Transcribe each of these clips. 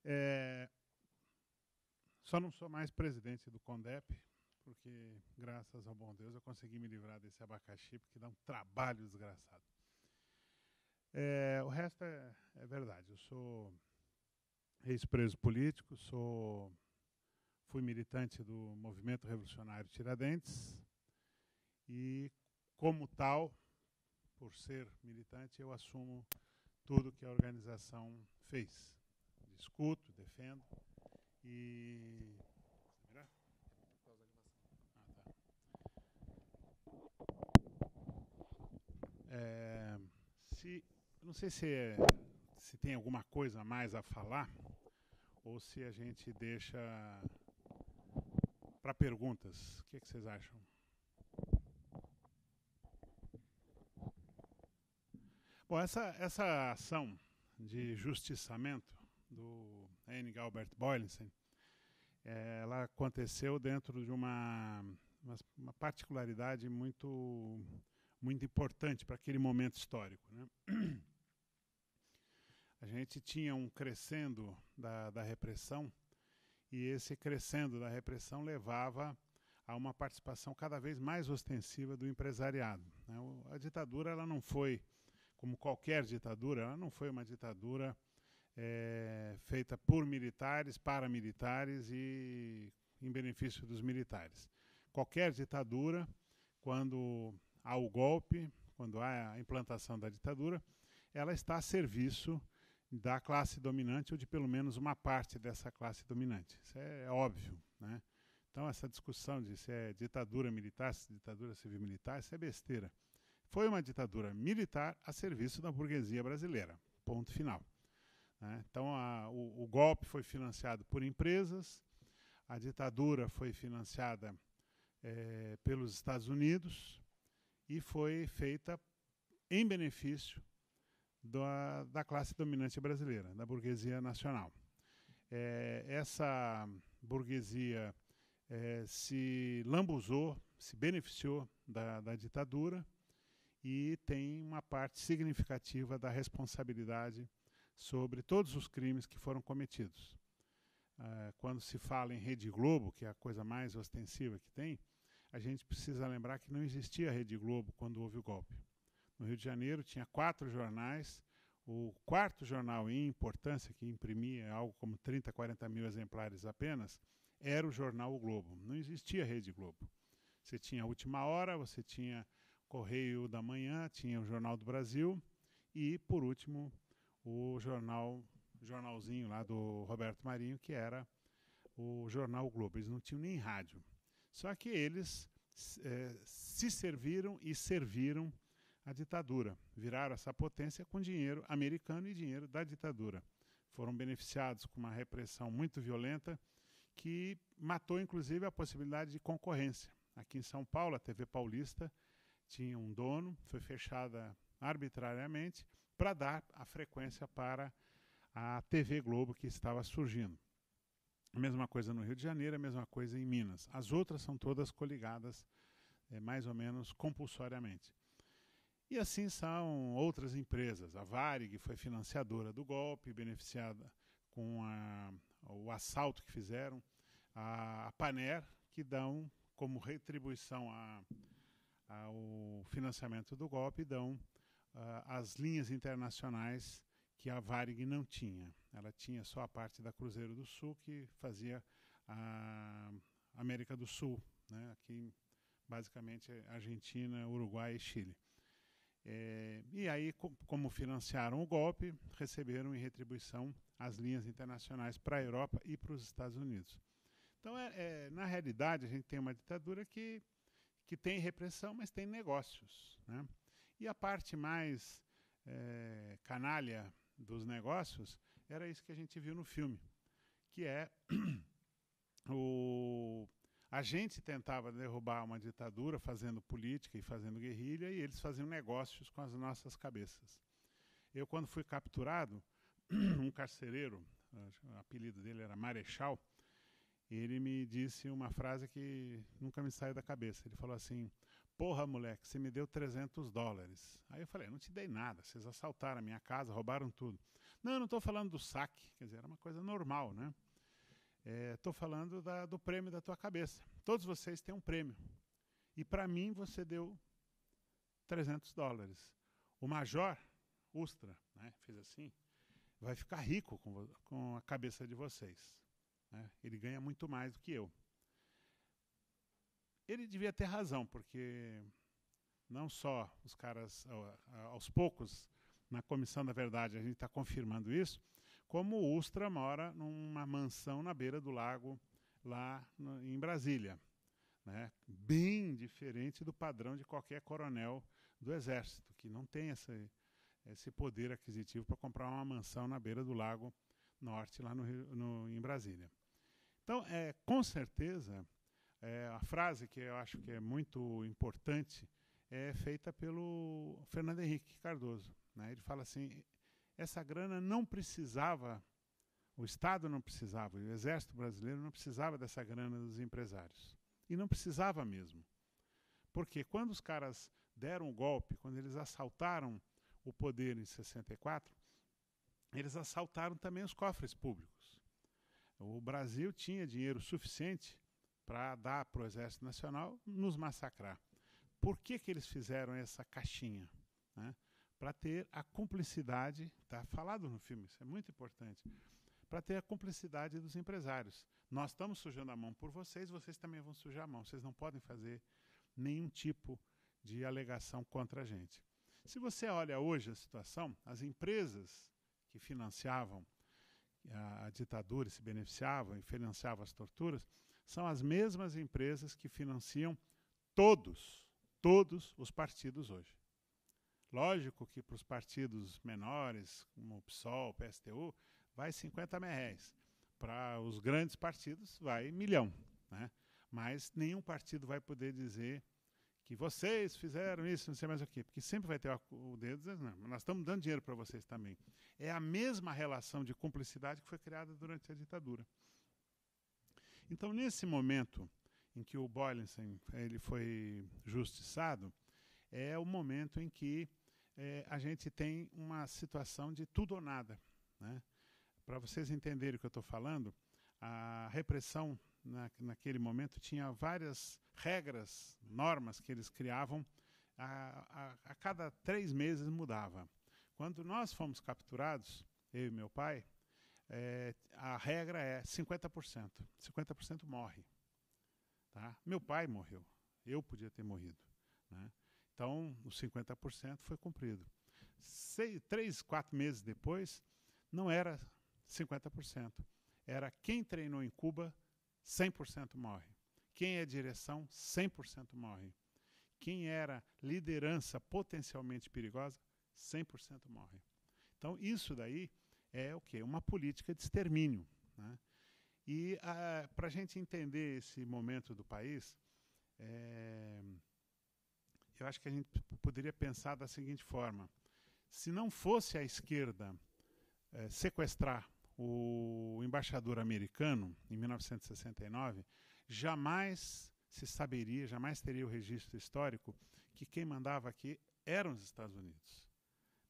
É, só não sou mais presidente do CONDEP, porque, graças ao bom Deus, eu consegui me livrar desse abacaxi, porque dá um trabalho desgraçado. O resto é verdade. Eu sou ex-preso político, fui militante do Movimento Revolucionário Tiradentes e, como tal, por ser militante, eu assumo tudo que a organização fez. Discuto, defendo e... É, se, não sei se tem alguma coisa a mais a falar ou se a gente deixa para perguntas. O que vocês acham? Bom, essa ação de justiçamento do N. Galbert Boylenssen, ela aconteceu dentro de uma particularidade muito importante para aquele momento histórico, né? A gente tinha um crescendo da repressão e esse crescendo da repressão levava a uma participação cada vez mais ostensiva do empresariado, né? A ditadura ela não foi, como qualquer ditadura, ela não foi uma ditadura feita por militares, paramilitares e em benefício dos militares. Qualquer ditadura, quando há o golpe, quando há a implantação da ditadura, ela está a serviço da classe dominante ou de pelo menos uma parte dessa classe dominante. Isso é óbvio, né? Então essa discussão de se é ditadura militar, se é ditadura civil-militar, isso é besteira. Foi uma ditadura militar a serviço da burguesia brasileira. Ponto final. Né? Então o golpe foi financiado por empresas, a ditadura foi financiada pelos Estados Unidos e foi feita em benefício da classe dominante brasileira, da burguesia nacional. Essa burguesia se lambuzou, se beneficiou da ditadura e tem uma parte significativa da responsabilidade sobre todos os crimes que foram cometidos. Quando se fala em Rede Globo, que é a coisa mais ostensiva que tem, a gente precisa lembrar que não existia Rede Globo quando houve o golpe. No Rio de Janeiro tinha 4 jornais, o quarto jornal em importância, que imprimia algo como 30, 40 mil exemplares apenas, era o jornal O Globo. Não existia Rede Globo. Você tinha a Última Hora, você tinha Correio da Manhã, tinha o Jornal do Brasil e, por último, o jornalzinho lá do Roberto Marinho, que era o jornal o Globo. Eles não tinham nem rádio. Só que eles se serviram e serviram a ditadura. Viraram essa potência com dinheiro americano e dinheiro da ditadura. Foram beneficiados com uma repressão muito violenta que matou, inclusive, a possibilidade de concorrência. Aqui em São Paulo, a TV Paulista tinha um dono, foi fechada arbitrariamente para dar a frequência para a TV Globo que estava surgindo. A mesma coisa no Rio de Janeiro, a mesma coisa em Minas. As outras são todas coligadas mais ou menos compulsoriamente. E assim são outras empresas. A Varig foi financiadora do golpe, beneficiada com o assalto que fizeram. A Paner, que dão como retribuição ao financiamento do golpe, dão as linhas internacionais que a Varig não tinha. Ela tinha só a parte da Cruzeiro do Sul, que fazia a América do Sul, né? Aqui basicamente Argentina, Uruguai e Chile. E aí, como financiaram o golpe, receberam em retribuição as linhas internacionais para a Europa e para os Estados Unidos. Então, na realidade, a gente tem uma ditadura que tem repressão, mas tem negócios, né? E a parte mais canalha dos negócios era isso que a gente viu no filme, que é a gente tentava derrubar uma ditadura fazendo política e fazendo guerrilha e eles faziam negócios com as nossas cabeças. Eu, quando fui capturado, um carcereiro, o apelido dele era Marechal, ele me disse uma frase que nunca me saiu da cabeça. Ele falou assim: porra, moleque, você me deu $300. Aí eu falei: não te dei nada, vocês assaltaram a minha casa, roubaram tudo. Não estou falando do saque, quer dizer, era uma coisa normal, né? Estou falando do prêmio da tua cabeça. Todos vocês têm um prêmio. E para mim você deu $300. O Major Ustra, né, fez assim, vai ficar rico com a cabeça de vocês. Né? Ele ganha muito mais do que eu. Ele devia ter razão, porque não só os caras, aos poucos, na Comissão da Verdade, a gente está confirmando isso, como o Ustra mora numa mansão na beira do lago, lá em Brasília. Né? Bem diferente do padrão de qualquer coronel do Exército, que não tem esse poder aquisitivo para comprar uma mansão na beira do Lago Norte, lá em Brasília. Então, com certeza, a frase que eu acho que é muito importante é feita pelo Fernando Henrique Cardoso. Né? Ele fala assim, essa grana não precisava, o Estado não precisava, o Exército Brasileiro não precisava dessa grana dos empresários. E não precisava mesmo. Porque quando os caras deram o golpe, quando eles assaltaram o poder em 64, eles assaltaram também os cofres públicos. O Brasil tinha dinheiro suficiente para dar para o Exército Nacional nos massacrar. Por que eles fizeram essa caixinha? Né? Para ter a cumplicidade, está falado no filme, isso é muito importante, para ter a cumplicidade dos empresários. Nós estamos sujando a mão por vocês, vocês também vão sujar a mão. Vocês não podem fazer nenhum tipo de alegação contra a gente. Se você olha hoje a situação, as empresas que financiavam a ditadura e se beneficiavam e financiavam as torturas, são as mesmas empresas que financiam todos os partidos hoje. Lógico que para os partidos menores, como o PSOL, o PSTU, vai 50 reais. Para os grandes partidos, vai 1 milhão. Né? Mas nenhum partido vai poder dizer que vocês fizeram isso, não sei mais o quê, porque sempre vai ter o dedo dizendo, não, nós estamos dando dinheiro para vocês também. É a mesma relação de cumplicidade que foi criada durante a ditadura. Então, nesse momento em que o Boylenssen ele foi justiçado, é o momento em que a gente tem uma situação de tudo ou nada. Né? Para vocês entenderem o que eu estou falando, a repressão naquele momento tinha várias regras, normas que eles criavam, a cada 3 meses mudava. Quando nós fomos capturados, eu e meu pai, a regra é 50%. 50% morre. Tá? Meu pai morreu, eu podia ter morrido. Né? Então, os 50% foi cumprido. 3, 4 meses depois, não era 50%. Era quem treinou em Cuba, 100% morre. Quem é direção, 100% morre. Quem era liderança potencialmente perigosa, 100% morre. Então, isso daí é o quê? Uma política de extermínio. Né? E para a gente entender esse momento do país, eu acho que a gente poderia pensar da seguinte forma. Se não fosse a esquerda sequestrar o embaixador americano, em 1969, jamais se saberia, jamais teria o registro histórico que quem mandava aqui eram os Estados Unidos.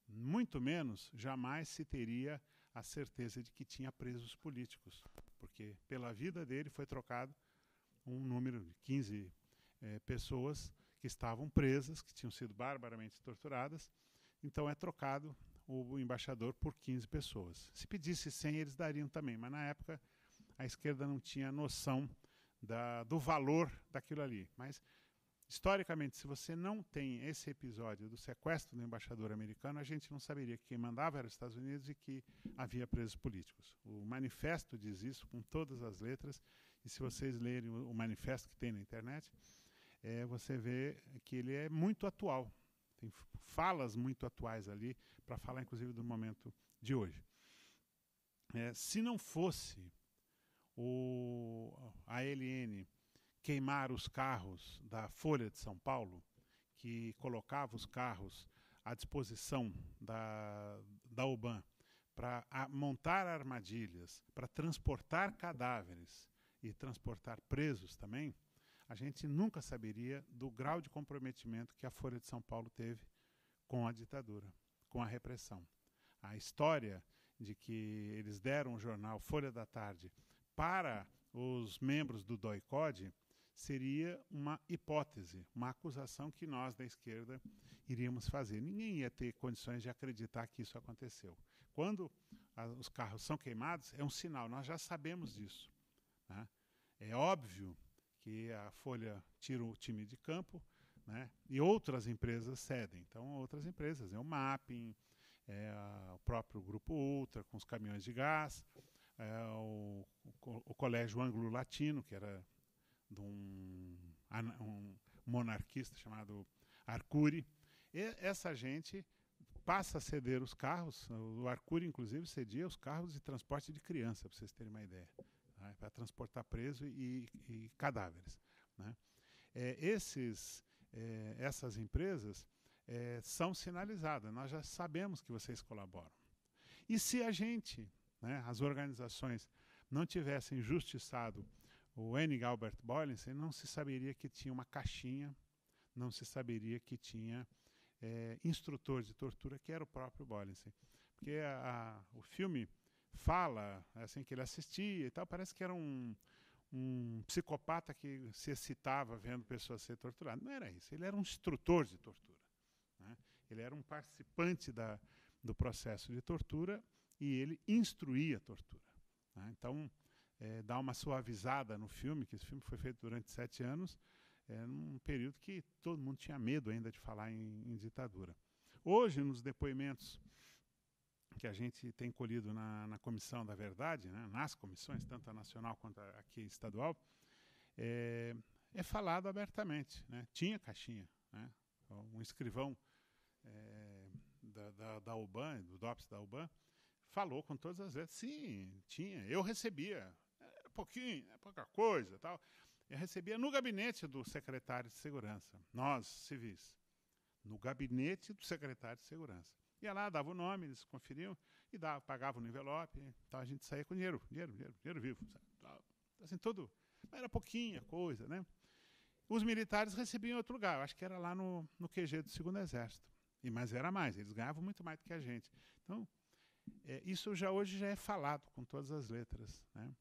Muito menos, jamais se teria a certeza de que tinha presos políticos, porque pela vida dele foi trocado um número de 15 pessoas que estavam presas, que tinham sido barbaramente torturadas, então é trocado o embaixador por 15 pessoas. Se pedisse 100, eles dariam também, mas na época a esquerda não tinha noção do valor daquilo ali. Mas, historicamente, se você não tem esse episódio do sequestro do embaixador americano, a gente não saberia que quem mandava era os Estados Unidos e que havia presos políticos. O manifesto diz isso com todas as letras, e se vocês lerem o manifesto que tem na internet, você vê que ele é muito atual. Tem falas muito atuais ali, para falar inclusive do momento de hoje. Se não fosse a ALN queimar os carros da Folha de São Paulo, que colocava os carros à disposição da UBAN para montar armadilhas, para transportar cadáveres e transportar presos também, a gente nunca saberia do grau de comprometimento que a Folha de São Paulo teve com a ditadura, com a repressão. A história de que eles deram o jornal Folha da Tarde para os membros do DOI-CODE, seria uma hipótese, uma acusação que nós da esquerda iríamos fazer. Ninguém ia ter condições de acreditar que isso aconteceu. Quando os carros são queimados, é um sinal, nós já sabemos disso, né? É óbvio que a Folha tira o time de campo, né? E outras empresas cedem. Então, outras empresas, o Mapping, o próprio Grupo Ultra, com os caminhões de gás, o Colégio Anglo-Latino, que era de um monarquista chamado Arcuri. E essa gente passa a ceder os carros, o Arcuri, inclusive, cedia os carros de transporte de criança, para vocês terem uma ideia, né? Para transportar preso e cadáveres, né? Essas empresas são sinalizadas, nós já sabemos que vocês colaboram. E se a gente, né, as organizações, não tivessem justiçado o N. Galbert Boylenssen, não se saberia que tinha uma caixinha, não se saberia que tinha instrutor de tortura, que era o próprio Boylenssen. Porque o filme fala assim, que ele assistia e tal, parece que era um psicopata que se excitava vendo pessoas ser torturadas. Não era isso, ele era um instrutor de tortura, né? Ele era um participante do processo de tortura e ele instruía a tortura, né? Então, dá uma suavizada no filme, que esse filme foi feito durante 7 anos, num período que todo mundo tinha medo ainda de falar em ditadura. Hoje, nos depoimentos que a gente tem colhido na Comissão da Verdade, né, nas comissões, tanto a nacional quanto a aqui estadual, é falado abertamente, né? Tinha caixinha, né? Um escrivão da UBAN, do DOPS da UBAN, falou com todas as letras, sim, tinha, eu recebia, pouquinho, pouca coisa, tal. Eu recebia no gabinete do secretário de Segurança, nós, civis, no gabinete do secretário de Segurança. Ia lá, dava o nome, eles conferiam e pagavam no envelope, então a gente saía com dinheiro vivo, sabe? Assim, tudo, era pouquinha coisa, né? Os militares recebiam em outro lugar, eu acho que era lá no QG do 2º Exército, mas era mais, eles ganhavam muito mais do que a gente. Então, isso hoje já é falado com todas as letras, né?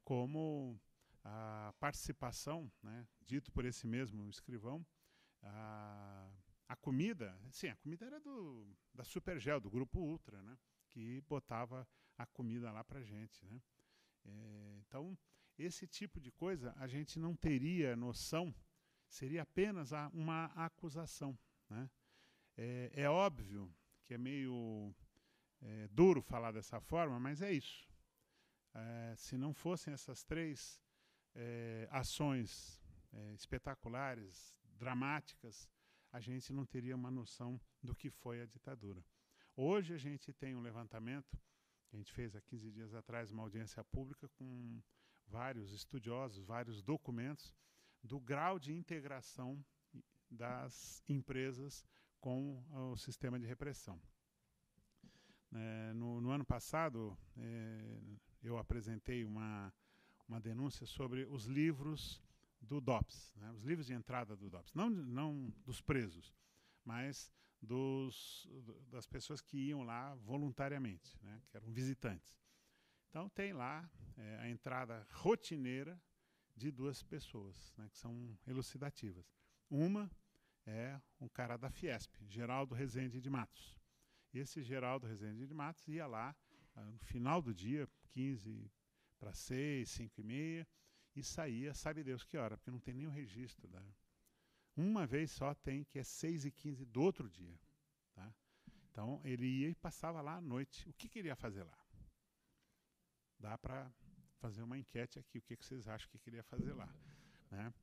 Como a participação, né, dito por esse mesmo escrivão, a comida, sim, a comida era da Supergel, do Grupo Ultra, né, que botava a comida lá para a gente, né? Então, esse tipo de coisa a gente não teria noção, seria apenas uma acusação, né? É óbvio que é meio duro falar dessa forma, mas é isso. Se não fossem essas 3 ações espetaculares, dramáticas, a gente não teria uma noção do que foi a ditadura. Hoje a gente tem um levantamento, que a gente fez há 15 dias atrás, uma audiência pública com vários estudiosos, vários documentos, do grau de integração das empresas com o sistema de repressão. No ano passado, eu apresentei uma denúncia sobre os livros do DOPS, né, os livros de entrada do DOPS, não dos presos, mas das pessoas que iam lá voluntariamente, né, que eram visitantes. Então tem lá a entrada rotineira de 2 pessoas, né, que são elucidativas. Uma é um cara da Fiesp, Geraldo Rezende de Matos. Esse Geraldo Rezende de Matos ia lá no final do dia, 5:45, 5:30, e saía, sabe Deus que hora, porque não tem nenhum registro. Uma vez só tem, que é 6:15 do outro dia. Tá? Então, ele ia e passava lá à noite. O que ele ia fazer lá? Dá para fazer uma enquete aqui, o que vocês acham que ele ia fazer lá, né?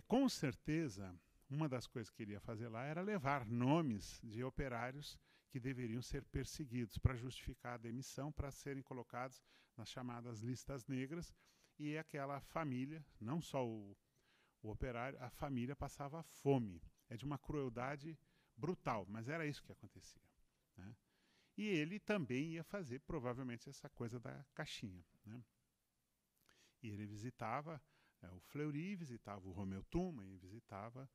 Com certeza, uma das coisas que ele ia fazer lá era levar nomes de operários que deveriam ser perseguidos para justificar a demissão, para serem colocados nas chamadas listas negras, e aquela família, não só o operário, a família passava fome. É de uma crueldade brutal, mas era isso que acontecia, né? E ele também ia fazer, provavelmente, essa coisa da caixinha, né? E ele visitava o Fleury, visitava o Romeu Tuma e visitava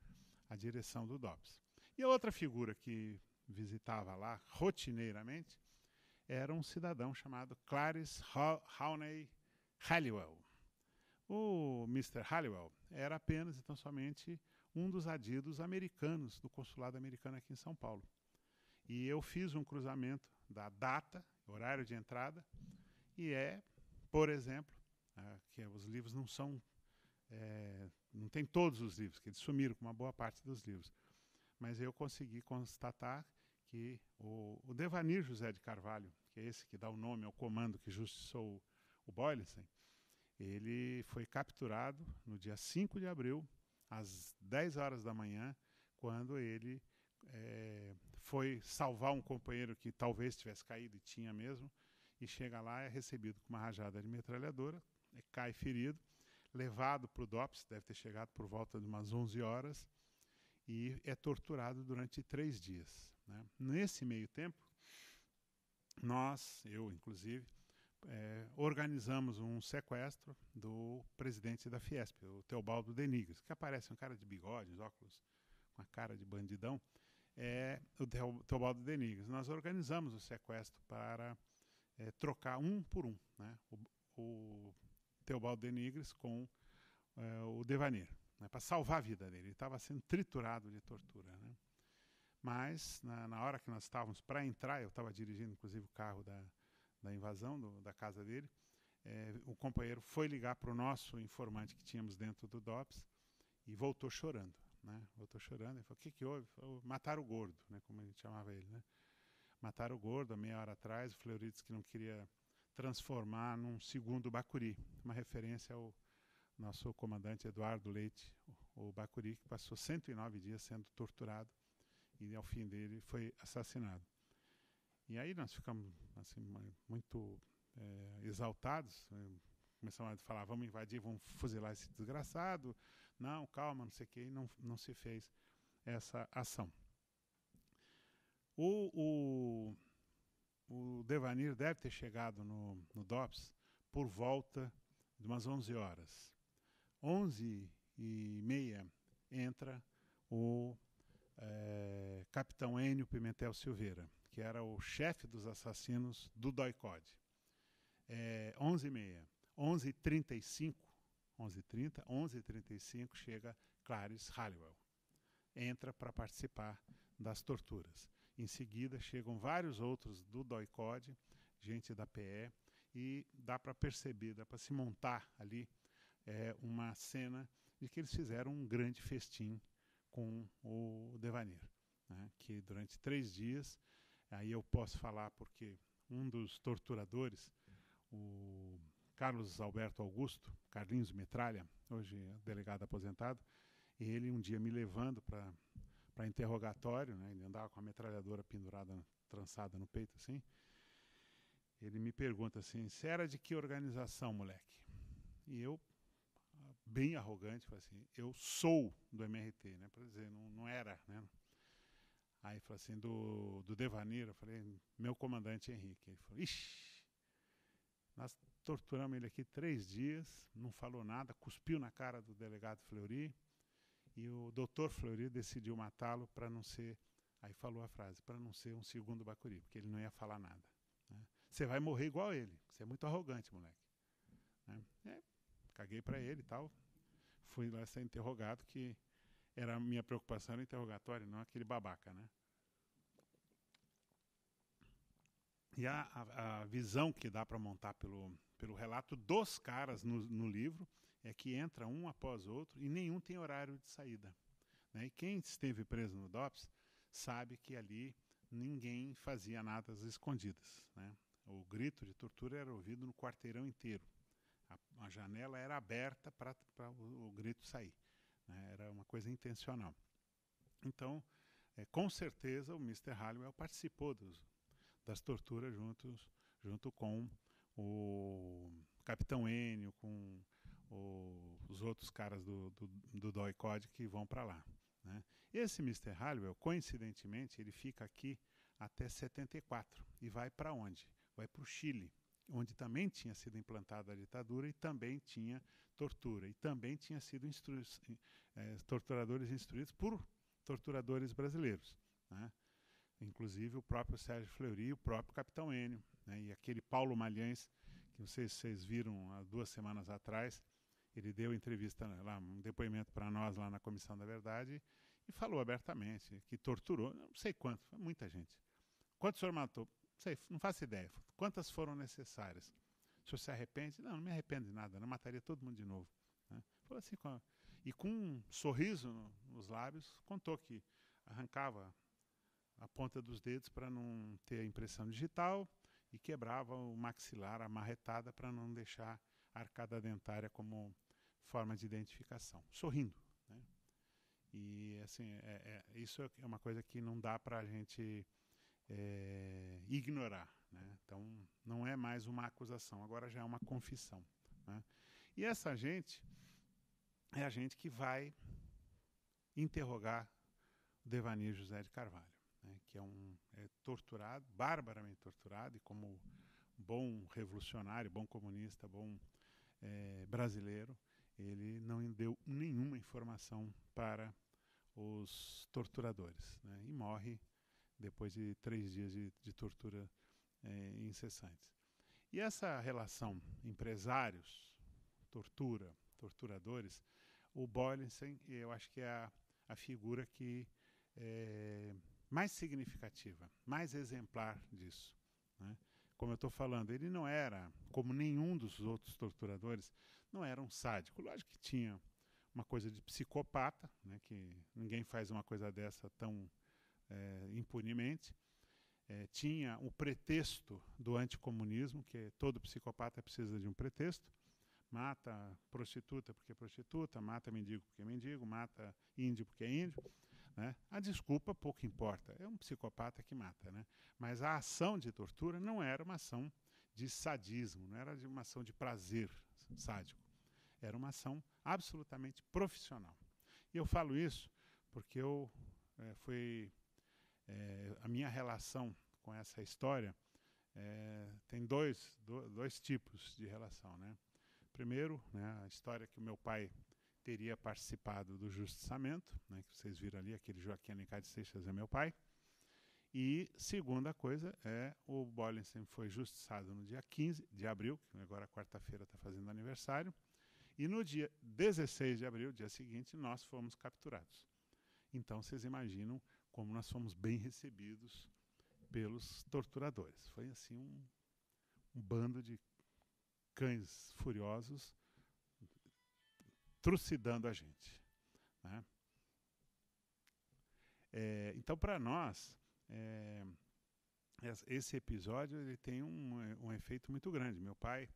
a direção do DOPS. E a outra figura que visitava lá rotineiramente era um cidadão chamado Clarence Hawney Halliwell. O Mr. Halliwell era apenas, então, somente um dos adidos americanos do consulado americano aqui em São Paulo. E eu fiz um cruzamento da data, horário de entrada, e por exemplo, que os livros não são, não tem todos os livros, que eles sumiram com uma boa parte dos livros, mas eu consegui constatar que o Devanir José de Carvalho, que é esse que dá o nome ao comando que justiçou o Boylenstein, ele foi capturado no dia 5 de abril, às 10 horas da manhã, quando ele foi salvar um companheiro que talvez tivesse caído, e tinha mesmo, e chega lá, é recebido com uma rajada de metralhadora, cai ferido, levado para o DOPS, deve ter chegado por volta de umas 11 horas, e é torturado durante 3 dias. Né? Nesse meio tempo, eu inclusive, organizamos um sequestro do presidente da Fiesp, o Teobaldo Denigres, que aparece um cara de bigode, óculos, com a cara de bandidão, o Teobaldo Denigres. Nós organizamos o sequestro para trocar um por um, né? O Teobaldo Denigres com o Devanir, né? Para salvar a vida dele. Ele estava sendo triturado de tortura. Né? Mas, na hora que nós estávamos para entrar, eu estava dirigindo, inclusive, o carro da invasão da casa dele, o companheiro foi ligar para o nosso informante que tínhamos dentro do DOPS e voltou chorando. Né? Voltou chorando e falou: o que houve? Falou: mataram o gordo, né? Como a gente chamava ele. Né? Mataram o gordo há meia hora atrás. O Fleury disse que não queria transformar num segundo Bacuri, uma referência ao nosso comandante Eduardo Leite, o Bacuri, que passou 109 dias sendo torturado e ao fim dele foi assassinado. E aí nós ficamos assim, muito exaltados, começamos a falar: vamos invadir, vamos fuzilar esse desgraçado. Não, calma, não sei o que, e não se fez essa ação. O Devanir deve ter chegado no DOPS por volta de umas 11 horas. 11h30 entra o capitão Enio Pimentel Silveira, que era o chefe dos assassinos do DOI-CODE. 11h30. 11h35, 11h35 chega Clarence Halliwell. Entra para participar das torturas. Em seguida chegam vários outros do DOI-CODE, gente da PE, e dá para perceber, dá para se montar ali uma cena de que eles fizeram um grande festim com o Devanir, né? Que durante 3 dias, aí eu posso falar porque um dos torturadores, o Carlos Alberto Augusto, Carlinhos Metralha, hoje delegado aposentado, ele um dia me levando para interrogatório, né? Ele andava com a metralhadora pendurada, trançada no peito assim. Ele me pergunta assim: você era de que organização, moleque? E eu, bem arrogante, falei assim: eu sou do MRT, né? Para dizer, não era, né? Aí falou assim: do Devanir. Eu falei: meu comandante Henrique. Ele falou: ixi, nós torturamos ele aqui 3 dias, não falou nada, cuspiu na cara do delegado Fleury, e o doutor Fleury decidiu matá-lo para não ser, aí falou a frase, para não ser um segundo Bacuri, porque ele não ia falar nada. Né? Você vai morrer igual ele, você é muito arrogante, moleque. Né? Caguei para ele e tal, fui lá ser interrogado, que era a minha preocupação no interrogatório, não aquele babaca, né? E a visão que dá para montar pelo relato dos caras no livro é que entra um após outro e nenhum tem horário de saída. Né? E quem esteve preso no DOPS sabe que ali ninguém fazia nada às escondidas. Né? O grito de tortura era ouvido no quarteirão inteiro. A janela era aberta para o grito sair. Né? Era uma coisa intencional. Então, com certeza, o Mr. Halliwell participou das torturas junto com o Capitão Enio, com os outros caras do DOI-CODE que vão para lá. Né? Esse Mr. Halliwell, coincidentemente, ele fica aqui até 74 e vai para onde? Vai para o Chile, onde também tinha sido implantada a ditadura e também tinha tortura, e também tinha sido torturadores instruídos por torturadores brasileiros. Né? Inclusive o próprio Sérgio Fleury e o próprio Capitão Enio né? E aquele Paulo Malhães, que não sei se vocês viram há 2 semanas atrás, ele deu entrevista lá, um depoimento para nós lá na Comissão da Verdade, e falou abertamente que torturou, não sei quanto, foi muita gente. Quantos o senhor matou? Não sei, não faço ideia. Quantas foram necessárias? O senhor se arrepende? Não, não me arrependo de nada, não mataria todo mundo de novo. Né? Falou assim, e com um sorriso nos lábios, contou que arrancava a ponta dos dedos para não ter a impressão digital e quebrava o maxilar, a marretada, para não deixar a arcada dentária como forma de identificação, sorrindo. Né? E assim, isso é uma coisa que não dá para a gente ignorar. Né? Então, não é mais uma acusação, agora já é uma confissão. Né? E essa gente é a gente que vai interrogar o Devanir José de Carvalho, né? Que é torturado, barbaramente torturado, e como bom revolucionário, bom comunista, bom brasileiro, ele não deu nenhuma informação para os torturadores, né? E morre depois de 3 dias de tortura incessantes. E essa relação empresários, tortura, torturadores, o Boylenssen, eu acho que é a figura que mais significativa, mais exemplar disso. Né? Como eu estou falando, ele não era, como nenhum dos outros torturadores, não era um sádico. Lógico que tinha uma coisa de psicopata, né, que ninguém faz uma coisa dessa tão impunemente. Tinha o pretexto do anticomunismo, que todo psicopata precisa de um pretexto. Mata prostituta porque é prostituta, mata mendigo porque é mendigo, mata índio porque é índio. Né? A desculpa pouco importa, é um psicopata que mata. Né? Mas a ação de tortura não era uma ação de sadismo, não era uma ação de prazer sádico. Era uma ação absolutamente profissional. E eu falo isso porque a minha relação com essa história tem dois tipos de relação. Né? Primeiro, né, a história que o meu pai teria participado do justiçamento, né, que vocês viram ali, aquele Joaquim Alencar de Seixas é meu pai. E segunda coisa o Boylenssen foi justiçado no dia 15 de abril, que agora quarta-feira está fazendo aniversário, e no dia 16 de abril, dia seguinte, nós fomos capturados. Então vocês imaginam como nós fomos bem recebidos pelos torturadores. Foi assim um bando de cães furiosos trucidando a gente. Né? Então, para nós, esse episódio ele tem um efeito muito grande. Meu pai,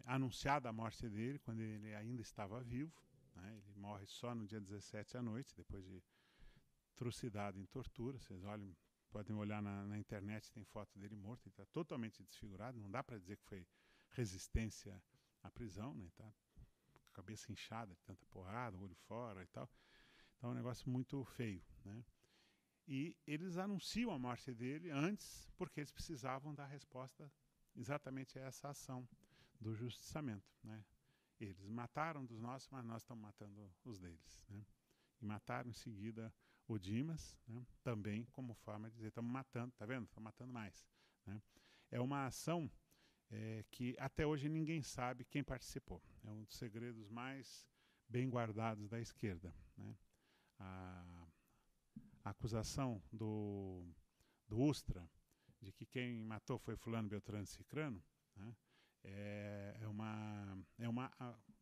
anunciada a morte dele quando ele ainda estava vivo, né? Ele morre só no dia 17 à noite, depois de trucidado em tortura. Vocês podem olhar na internet, tem foto dele morto, ele está totalmente desfigurado, não dá para dizer que foi resistência à prisão, né? Tá com a cabeça inchada de tanta porrada, olho fora e tal. Então é um negócio muito feio, né? E eles anunciam a morte dele antes, porque eles precisavam dar resposta exatamente a essa ação do justiçamento, né? Eles mataram dos nossos, mas nós estamos matando os deles, né? E mataram em seguida o Dimas, né? Também como forma de dizer, estamos matando, tá vendo? Estamos matando mais, né? É uma ação que até hoje ninguém sabe quem participou. É um dos segredos mais bem guardados da esquerda, né? A acusação do Ustra de que quem matou foi fulano, beltrano e cicrano, né?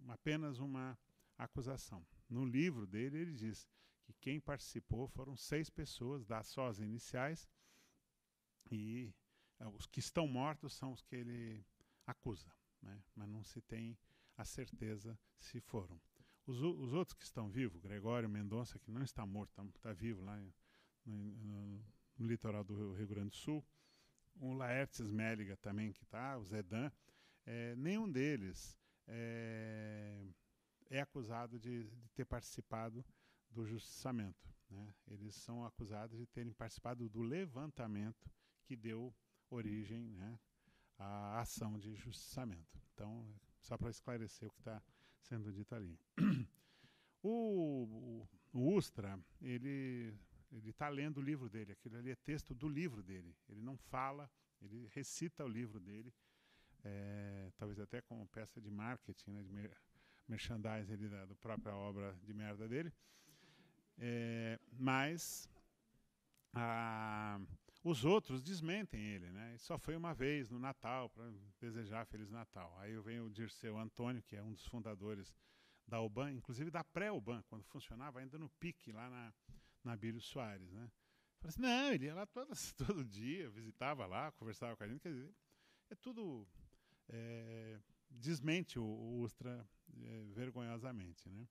Apenas uma acusação. No livro dele ele diz que quem participou foram 6 pessoas, dá só as iniciais, e os que estão mortos são os que ele acusa, né? Mas não se tem a certeza se foram. Os outros que estão vivos, Gregório Mendonça, que não está morto, está vivo lá no litoral do Rio Grande do Sul, o Laertes Méliga também que está, o Zedan, nenhum deles é acusado de ter participado do justiçamento, né? Eles são acusados de terem participado do levantamento que deu origem, né, à ação de justiçamento. Então, só para esclarecer o que está sendo dito ali. O Ustra, ele está lendo o livro dele, aquilo ali é texto do livro dele. Ele não fala Ele recita o livro dele, talvez até como peça de marketing, né, de merchandising ali da própria obra de merda dele. Mas os outros desmentem ele, né? Só foi uma vez no Natal para desejar Feliz Natal. Aí vem o Dirceu Antônio, que é um dos fundadores da UBAN, inclusive da pré-UBAN, quando funcionava ainda no PIC, lá na Abílio Soares, né? Falei assim, não, ele ia lá todo dia, visitava lá, conversava com a gente, quer dizer, é tudo desmente o Ustra vergonhosamente, né?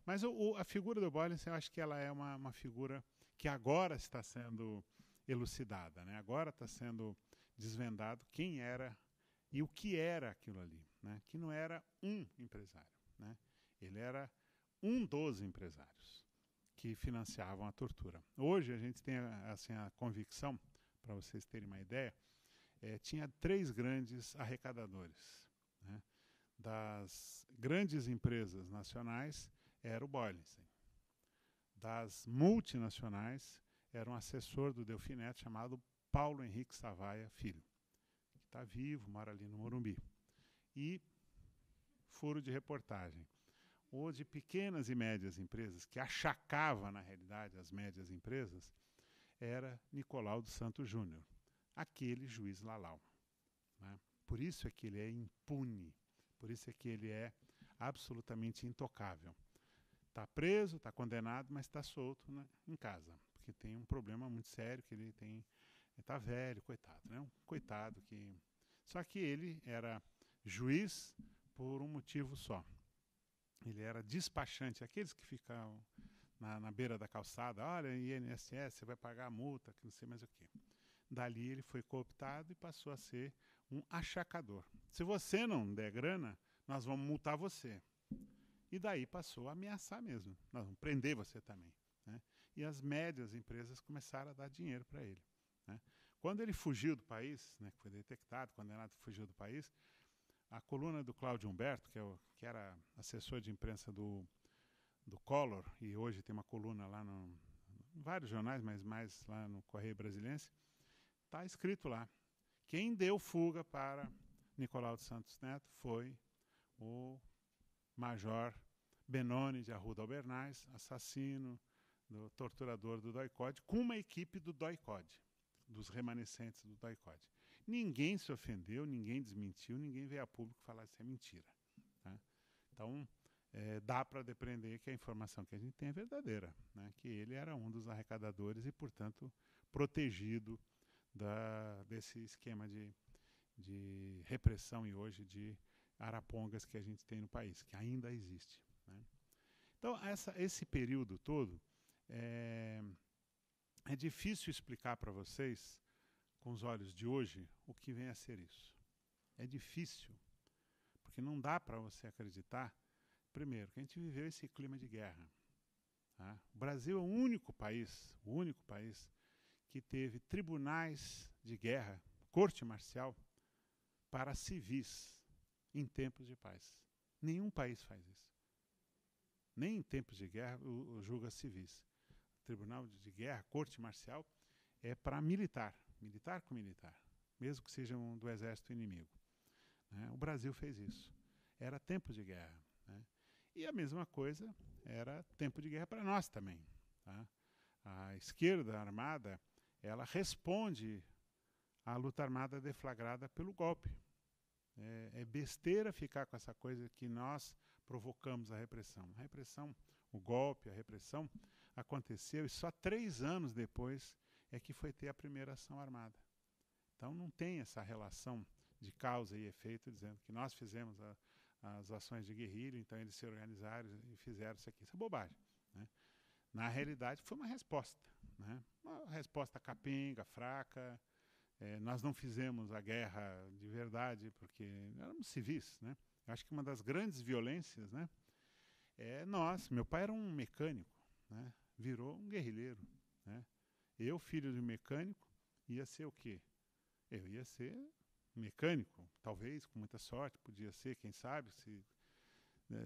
Mas a figura do Bollins, eu acho que ela é uma figura que agora está sendo elucidada, né? Agora está sendo desvendado quem era e o que era aquilo ali, né? Que não era um empresário, né? Ele era um dos empresários que financiavam a tortura. Hoje a gente tem assim, a convicção, para vocês terem uma ideia, tinha 3 grandes arrecadadores, né? Das grandes empresas nacionais era o Bollins. Das multinacionais era um assessor do Delfim Neto chamado Paulo Henrique Savaia Filho, que está vivo, mora ali no Morumbi. E furo de reportagem. Ou de pequenas e médias empresas, que achacava, na realidade, as médias empresas, era Nicolau dos Santos Júnior, aquele juiz Lalau, né? Por isso é que ele é impune, por isso é que ele é absolutamente intocável. Está preso, está condenado, mas está solto, né, em casa, porque tem um problema muito sério que ele está velho, coitado, né? Um coitado que... Só que ele era juiz por um motivo só. Ele era despachante, aqueles que ficam na beira da calçada, olha, INSS, você vai pagar a multa, que não sei mais o quê. Dali ele foi cooptado e passou a ser um achacador. Se você não der grana, nós vamos multar você. E daí passou a ameaçar mesmo. Nós vamos prender você também, né? E as médias empresas começaram a dar dinheiro para ele, né? Quando ele fugiu do país, né, que foi detectado, condenado, fugiu do país, a coluna do Cláudio Humberto, que era assessor de imprensa do Collor, e hoje tem uma coluna lá em vários jornais, mas mais lá no Correio Brasiliense, está escrito lá. Quem deu fuga para Nicolau dos Santos Neto foi o Major Benoni de Arruda Albernaz, assassino, torturador do DOI-CODE, com uma equipe do DOI-CODE, dos remanescentes do DOI-CODE. Ninguém se ofendeu, ninguém desmentiu, ninguém veio a público falar que isso é mentira, tá? Então, dá para depreender que a informação que a gente tem é verdadeira, né? Que ele era um dos arrecadadores e, portanto, protegido desse esquema de repressão e hoje de arapongas que a gente tem no país, que ainda existe, né? Então, esse período todo é difícil explicar para vocês, com os olhos de hoje, o que vem a ser isso. É difícil, porque não dá para você acreditar, primeiro, que a gente viveu esse clima de guerra, tá? O Brasil é o único país que teve tribunais de guerra, corte marcial, para civis em tempos de paz. Nenhum país faz isso. Nem em tempos de guerra julga civis. Tribunal de guerra, corte marcial, é para militar com militar, mesmo que sejam do exército inimigo, né? O Brasil fez isso. Era tempo de guerra, né? E a mesma coisa era tempo de guerra para nós também, tá? A esquerda armada, ela responde à luta armada deflagrada pelo golpe. É besteira ficar com essa coisa que nós provocamos a repressão. A repressão, o golpe, a repressão aconteceu e só 3 anos depois é que foi ter a primeira ação armada. Então não tem essa relação de causa e efeito dizendo que nós fizemos as ações de guerrilha, então eles se organizaram e fizeram isso aqui. Isso é bobagem, né? Na realidade foi uma resposta, né? Uma resposta capenga, fraca. Nós não fizemos a guerra de verdade porque éramos civis, né? Eu acho que uma das grandes violências, né, meu pai era um mecânico, né? Virou um guerrilheiro, né? Eu, filho de um mecânico, ia ser o quê? Eu ia ser mecânico, talvez, com muita sorte, podia ser, quem sabe, se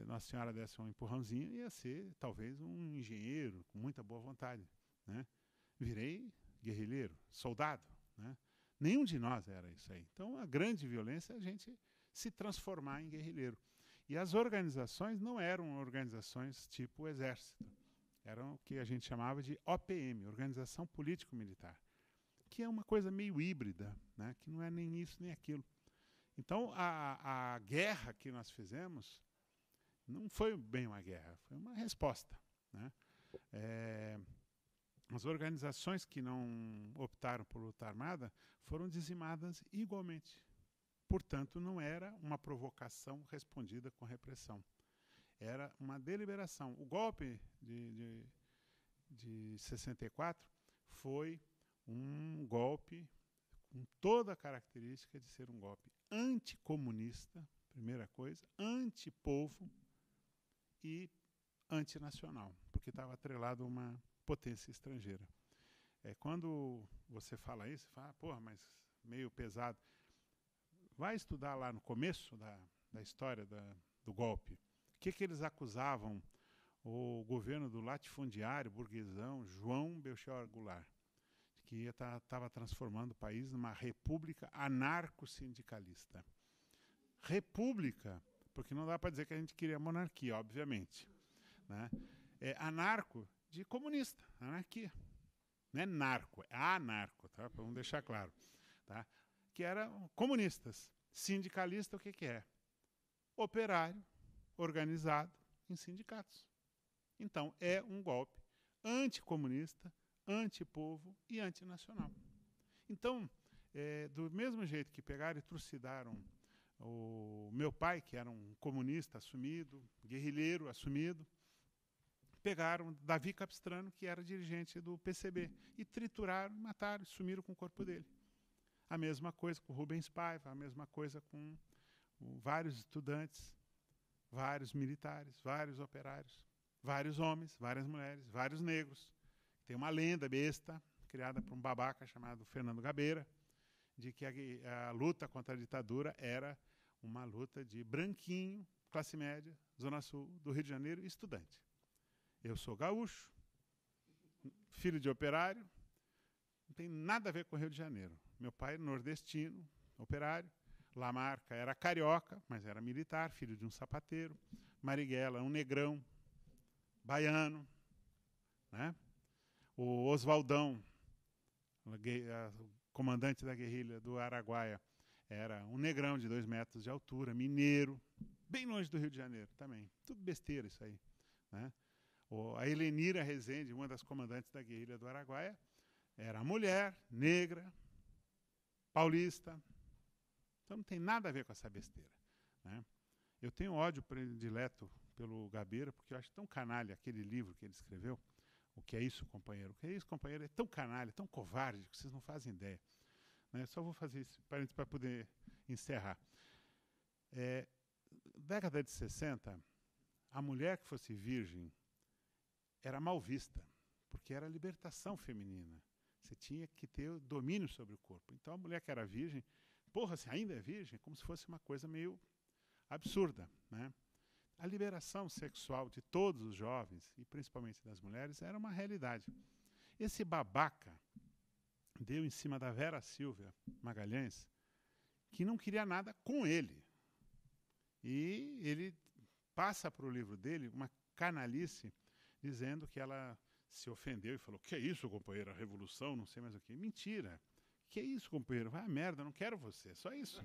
Nossa Senhora desse um empurrãozinho, ia ser, talvez, um engenheiro, com muita boa vontade, né? Virei guerrilheiro, soldado, né? Nenhum de nós era isso aí. Então, a grande violência é a gente se transformar em guerrilheiro. E as organizações não eram organizações tipo exército. Eram o que a gente chamava de OPM, Organização Político-Militar, que é uma coisa meio híbrida, né, que não é nem isso nem aquilo. Então, a guerra que nós fizemos não foi bem uma guerra, foi uma resposta, né? As organizações que não optaram por luta armada foram dizimadas igualmente. Portanto, não era uma provocação respondida com repressão. Era uma deliberação. O golpe de 64 foi um golpe com toda a característica de ser um golpe anticomunista, primeira coisa, antipovo e antinacional, porque estava atrelado a uma potência estrangeira. Quando você fala isso, você fala, porra, mas meio pesado. Vai estudar lá no começo da história do golpe. O que eles acusavam o governo do latifundiário, burguesão, João Belchior Goulart, que estava transformando o país numa república anarco-sindicalista. República, porque não dá para dizer que a gente queria monarquia, obviamente, né? É anarco de comunista, anarquia. Não é narco, é anarco, tá? Vamos deixar claro. Tá? Que eram comunistas. Sindicalista, o que é? Operário organizado em sindicatos. Então, é um golpe anticomunista, antipovo e antinacional. Então, do mesmo jeito que pegaram e trucidaram o meu pai, que era um comunista assumido, guerrilheiro assumido, pegaram Davi Capistrano, que era dirigente do PCB, e trituraram, mataram, sumiram com o corpo dele. A mesma coisa com Rubens Paiva, a mesma coisa com vários estudantes, vários militares, vários operários, vários homens, várias mulheres, vários negros. Tem uma lenda besta, criada por um babaca chamado Fernando Gabeira, de que a luta contra a ditadura era uma luta de branquinho, classe média, Zona Sul do Rio de Janeiro, estudante. Eu sou gaúcho, filho de operário, não tem nada a ver com o Rio de Janeiro. Meu pai nordestino, operário. Lamarca era carioca, mas era militar, filho de um sapateiro. Marighella, um negrão, baiano. Né? O Oswaldão, comandante da guerrilha do Araguaia, era um negrão de 2 metros de altura, mineiro, bem longe do Rio de Janeiro também. Tudo besteira isso aí. Né? A Helenira Rezende, uma das comandantes da guerrilha do Araguaia, era mulher, negra, paulista. Então não tem nada a ver com essa besteira. Né? Eu tenho ódio predileto pelo Gabeira, porque eu acho tão canalha aquele livro que ele escreveu, O que é isso, companheiro? O que é isso, companheiro? É tão canalha, tão covarde, que vocês não fazem ideia. Né? Eu só vou fazer isso para poder encerrar. Década de 60, a mulher que fosse virgem era mal vista, porque era a libertação feminina. Você tinha que ter o domínio sobre o corpo. Então, a mulher que era virgem, porra, se ainda é virgem, como se fosse uma coisa meio absurda. Né? A liberação sexual de todos os jovens, e principalmente das mulheres, era uma realidade. Esse babaca deu em cima da Vera Silvia Magalhães, que não queria nada com ele. E ele passa para o livro dele uma canalice, dizendo que ela se ofendeu e falou: que é isso, companheiro, a revolução, não sei mais o quê. Mentira. Que é isso, companheiro? Vai a merda, não quero você. Só isso.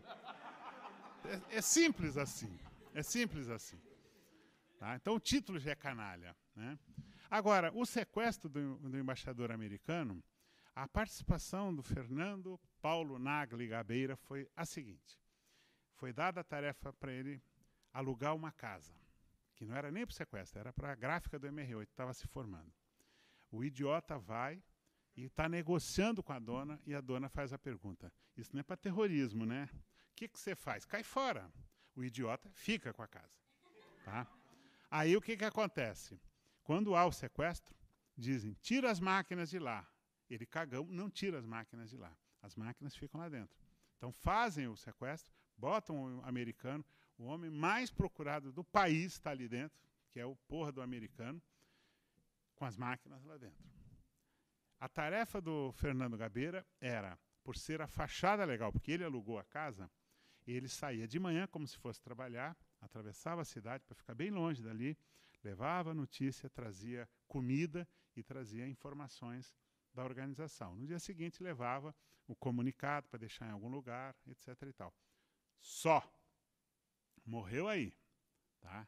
É simples assim. É simples assim. Tá? Então o título já é canalha. Né? Agora, o sequestro do embaixador americano, a participação do Fernando Paulo Nagli Gabeira foi a seguinte. Foi dada a tarefa para ele alugar uma casa, que não era nem para o sequestro, era para a gráfica do MR8, que estava se formando. O idiota vai e está negociando com a dona, e a dona faz a pergunta: isso não é para terrorismo, né? O que você faz? Cai fora. O idiota fica com a casa. Tá? Aí o que acontece? Quando há o sequestro, dizem: tira as máquinas de lá. Ele, cagão, não tira as máquinas de lá. As máquinas ficam lá dentro. Então fazem o sequestro, botam o americano, o homem mais procurado do país está ali dentro, que é o porra do americano, com as máquinas lá dentro. A tarefa do Fernando Gabeira era por ser a fachada legal, porque ele alugou a casa, ele saía de manhã como se fosse trabalhar, atravessava a cidade para ficar bem longe dali, levava a notícia, trazia comida e trazia informações da organização. No dia seguinte levava o comunicado para deixar em algum lugar, etc. e tal. Só. Morreu aí. Tá?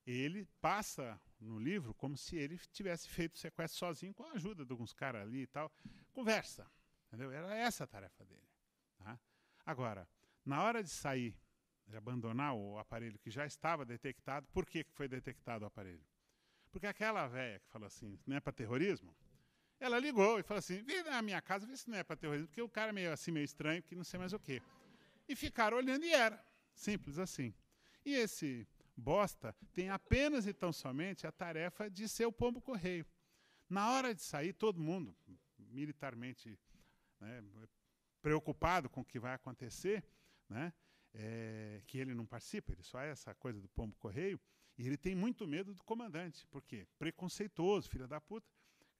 Ele passa no livro como se ele tivesse feito o sequestro sozinho, com a ajuda de alguns caras ali e tal. Conversa. Entendeu? Era essa a tarefa dele. Tá? Agora, na hora de sair, de abandonar o aparelho que já estava detectado, por que foi detectado o aparelho? Porque aquela velha que falou assim, não é para terrorismo, ela ligou e falou assim, vem na minha casa ver se não é para terrorismo, porque o cara é meio assim, meio estranho, que não sei mais o quê. E ficaram olhando e era. Simples assim. E esse bosta tem apenas e tão somente a tarefa de ser o pombo-correio. Na hora de sair, todo mundo, militarmente, né, preocupado com o que vai acontecer, né, que ele não participa, ele só é essa coisa do pombo-correio, e ele tem muito medo do comandante. Por quê? Preconceituoso, filho da puta.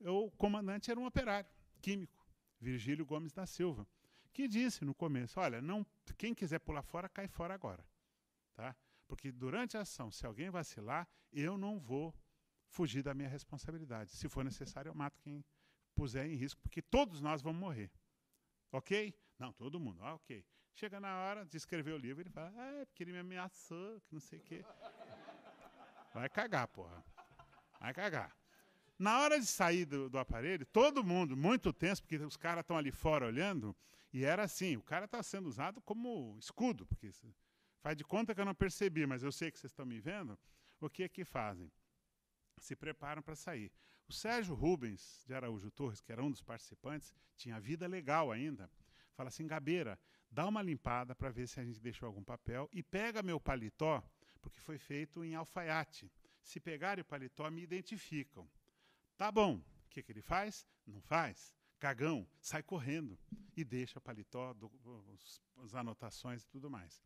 O comandante era um operário químico, Virgílio Gomes da Silva, que disse no começo, olha, não, quem quiser pular fora, cai fora agora. Tá? Porque durante a ação, se alguém vacilar, eu não vou fugir da minha responsabilidade. Se for necessário, eu mato quem puser em risco, porque todos nós vamos morrer. Ok? Não, todo mundo. Ah, ok. Chega na hora de escrever o livro, ele fala, porque ele me ameaçou, que não sei o quê. Vai cagar, porra. Vai cagar. Na hora de sair do aparelho, todo mundo, muito tenso, porque os caras estão ali fora olhando, e era assim, o cara está sendo usado como escudo, porque faz de conta que eu não percebi, mas eu sei que vocês estão me vendo, o que é que fazem? Se preparam para sair. O Sérgio Rubens de Araújo Torres, que era um dos participantes, tinha vida legal ainda, fala assim, Gabeira, dá uma limpada para ver se a gente deixou algum papel e pega meu paletó, porque foi feito em alfaiate. Se pegarem o paletó, me identificam. Tá bom. O que ele faz? Não faz. Cagão, sai correndo e deixa o paletó, as anotações e tudo mais.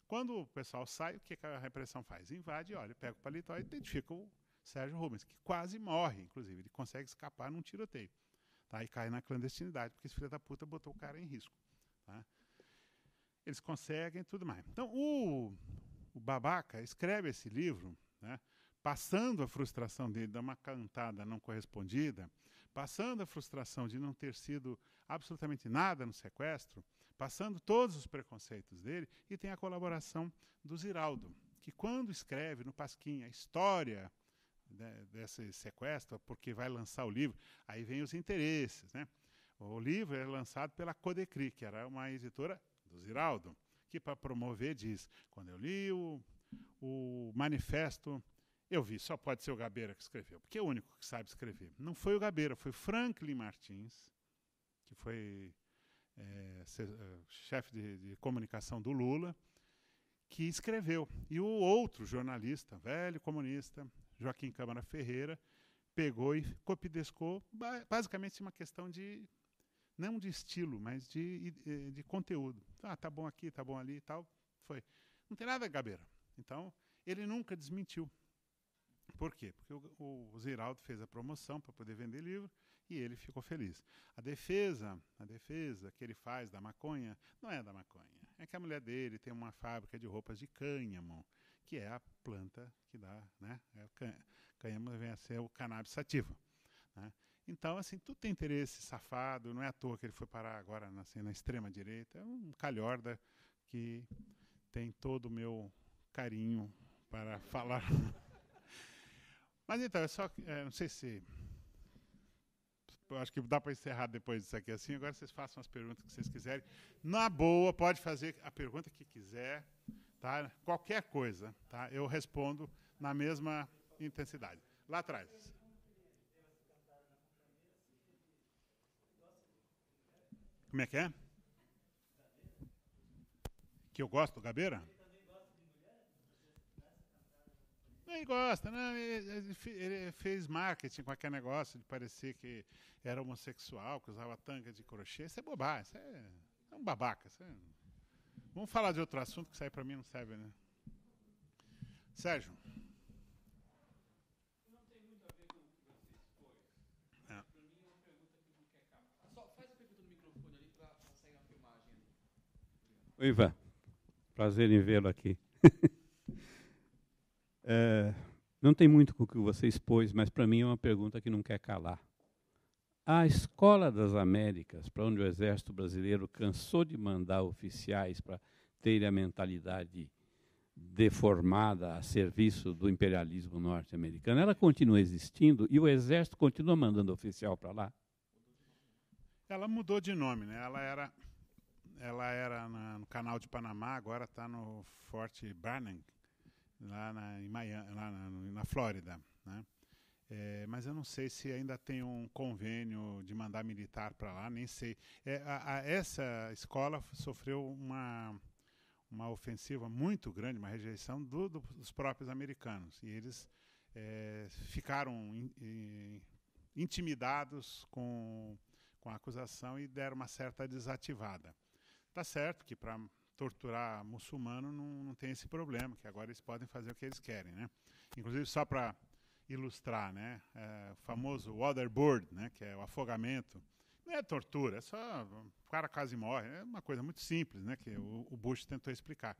Quando o pessoal sai, o que a repressão faz? Invade, olha, pega o paletó e identifica o Sérgio Rubens, que quase morre, inclusive. Ele consegue escapar num tiroteio. Tá? E cai na clandestinidade, porque esse filho da puta botou o cara em risco. Tá? Eles conseguem e tudo mais. Então, o babaca escreve esse livro, né, passando a frustração dele de uma cantada não correspondida, passando a frustração de não ter sido absolutamente nada no sequestro, passando todos os preconceitos dele, e tem a colaboração do Ziraldo, que quando escreve no Pasquim a história desse sequestro, porque vai lançar o livro, aí vem os interesses. Né? O livro é lançado pela Codecri, que era uma editora do Ziraldo, que para promover diz, quando eu li o manifesto, eu vi, só pode ser o Gabeira que escreveu, porque é o único que sabe escrever. Não foi o Gabeira, foi Franklin Martins, que foi chefe de comunicação do Lula, que escreveu. E o outro jornalista, velho comunista, Joaquim Câmara Ferreira, pegou e copidescou basicamente uma questão de, não de estilo, mas de conteúdo. Ah, tá bom aqui, tá bom ali e tal. Foi. Não tem nada, Gabeira. Então, ele nunca desmentiu. Por quê? Porque o Ziraldo fez a promoção para poder vender livro e ele ficou feliz. A defesa que ele faz da maconha, não é da maconha. É que a mulher dele tem uma fábrica de roupas de cânhamo, que é a planta que dá, né? Cânhamo vem a ser o cannabis sativa. Né? Então, assim, tudo tem interesse safado, não é à toa que ele foi parar agora assim, na extrema-direita. É um calhorda que tem todo o meu carinho para falar. Mas então, não sei se... Eu acho que dá para encerrar depois disso aqui assim. Agora vocês façam as perguntas que vocês quiserem. Na boa, pode fazer a pergunta que quiser. Tá? Qualquer coisa. Tá? Eu respondo na mesma intensidade. Lá atrás. Como é que é? Que eu gosto do Gabeira? Ele gosta, né? Ele fez marketing com aquele negócio de parecer que era homossexual, que usava tanga de crochê. Isso é bobagem, isso é um babaca. Vamos falar de outro assunto que isso aí para mim não serve, né? Sérgio. Não tem muito a ver com o que você expôs. Para mim é uma pergunta que não quer calar. Só faz a pergunta no microfone ali para sair Oi, Ivan. Prazer em vê-lo aqui. Não tem muito com o que você expôs, mas para mim é uma pergunta que não quer calar. A Escola das Américas, para onde o Exército Brasileiro cansou de mandar oficiais para terem a mentalidade deformada a serviço do imperialismo norte-americano, ela continua existindo e o Exército continua mandando oficial para lá? Ela mudou de nome, né? Ela era no Canal de Panamá, agora está no Fort Bragg, em Miami, na Flórida, né? Mas eu não sei se ainda tem um convênio de mandar militar para lá, nem sei. Essa escola sofreu uma ofensiva muito grande, uma rejeição dos próprios americanos. E eles ficaram intimidados com a acusação e deram uma certa desativada. Tá certo que para torturar muçulmano não tem esse problema, que agora eles podem fazer o que eles querem, né? Inclusive, só para ilustrar, né, o famoso waterboard, né, que é o afogamento, não é tortura, é só o cara quase morre, é uma coisa muito simples, né, que o Bush tentou explicar.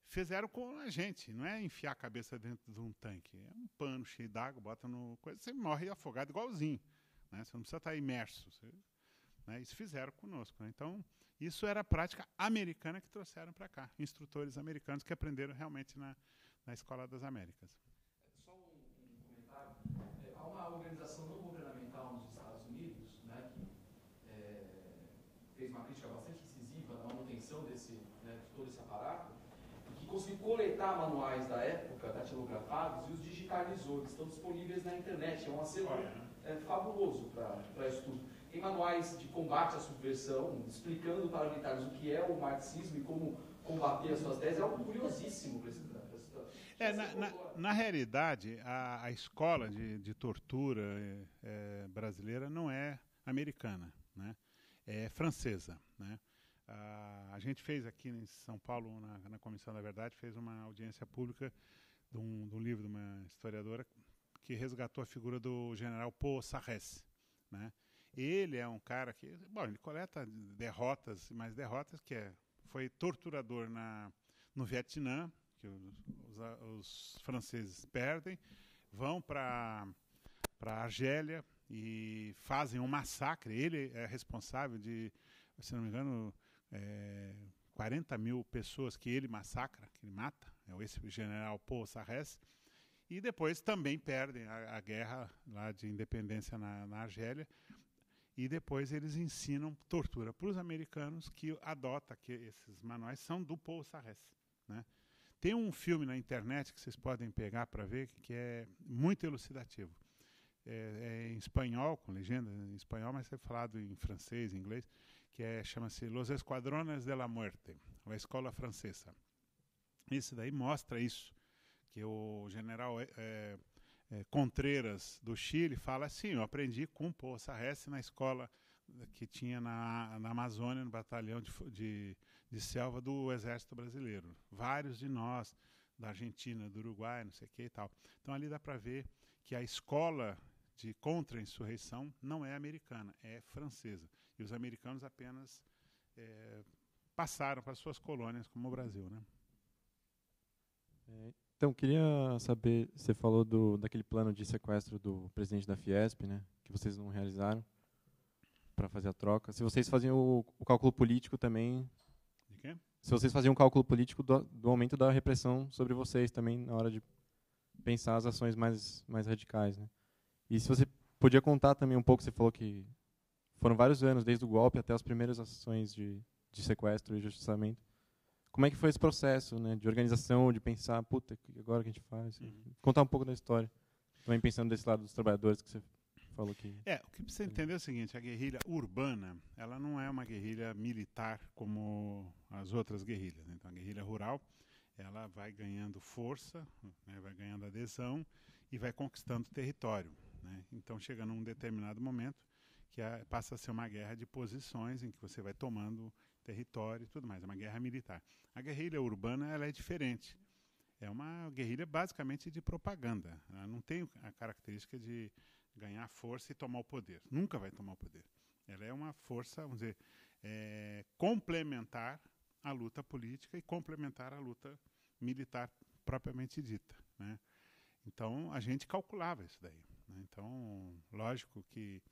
Fizeram com a gente, não é enfiar a cabeça dentro de um tanque, é um pano cheio d'água, bota no coisa, você morre afogado igualzinho, né, você não precisa estar imerso, né, isso fizeram conosco, né, então isso era a prática americana que trouxeram para cá, instrutores americanos que aprenderam realmente na Escola das Américas. Há uma organização não governamental nos Estados Unidos, né, que fez uma crítica bastante incisiva na manutenção de todo esse aparato, e que conseguiu coletar manuais da época, datilografados, e os digitalizou, eles estão disponíveis na internet. É um acervo fabuloso para estudo. Tem manuais de combate à subversão, explicando para militares o que é o marxismo e como combater as suas teses. É algo curiosíssimo para esse na realidade, a escola de tortura brasileira não é americana, né? É francesa, né? A gente fez aqui em São Paulo, na Comissão da Verdade, fez uma audiência pública de um livro de uma historiadora que resgatou a figura do general Paul Sarrès, né? Ele é um cara que, bom, ele coleta derrotas, mas derrotas foi torturador no Vietnã, que os franceses perdem, vão para a Argélia e fazem um massacre. Ele é responsável de, se não me engano, 40 mil pessoas que ele massacra, que ele mata, esse general Paul Sarrès, e depois também perdem a guerra lá de independência na Argélia, e depois eles ensinam tortura para os americanos, que adotam que esses manuais são do Paul Sarrès, né? Tem um filme na internet que vocês podem pegar para ver, que é muito elucidativo. É em espanhol, com legenda em espanhol, mas é falado em francês, em inglês, que chama-se Los Esquadrones de la Muerte, a escola francesa. Esse daí mostra isso, que o general Contreras, do Chile, fala assim: eu aprendi com Paul Sarrès na escola que tinha na Amazônia, no batalhão de selva do Exército Brasileiro. Vários de nós, da Argentina, do Uruguai, não sei o que e tal. Então ali dá para ver que a escola de contra-insurreição não é americana, é francesa. E os americanos apenas passaram para suas colônias, como o Brasil, né? Então, queria saber, você falou daquele plano de sequestro do presidente da Fiesp, né, que vocês não realizaram para fazer a troca. Se vocês faziam o cálculo político também... De quê? Se vocês faziam um cálculo político do aumento da repressão sobre vocês também na hora de pensar as ações mais radicais, né? E se você podia contar também um pouco, você falou que foram vários anos, desde o golpe até as primeiras ações de sequestro e justiçamento. Como é que foi esse processo, né, de organização, de pensar, puta, agora que a gente faz? Contar um pouco da história. Também pensando desse lado dos trabalhadores que você falou que... O que precisa entender é o seguinte: a guerrilha urbana, ela não é uma guerrilha militar como as outras guerrilhas, né? Então, a guerrilha rural, ela vai ganhando força, né, vai ganhando adesão e vai conquistando território, né? Então, chega num determinado momento que passa a ser uma guerra de posições, em que você vai tomando território e tudo mais. É uma guerra militar. A guerrilha urbana, ela é diferente. É uma guerrilha basicamente de propaganda. Ela não tem a característica de ganhar força e tomar o poder. Nunca vai tomar o poder. Ela é uma força, vamos dizer, complementar a luta política e complementar a luta militar propriamente dita, né? Então, a gente calculava isso daí, né? Então, lógico que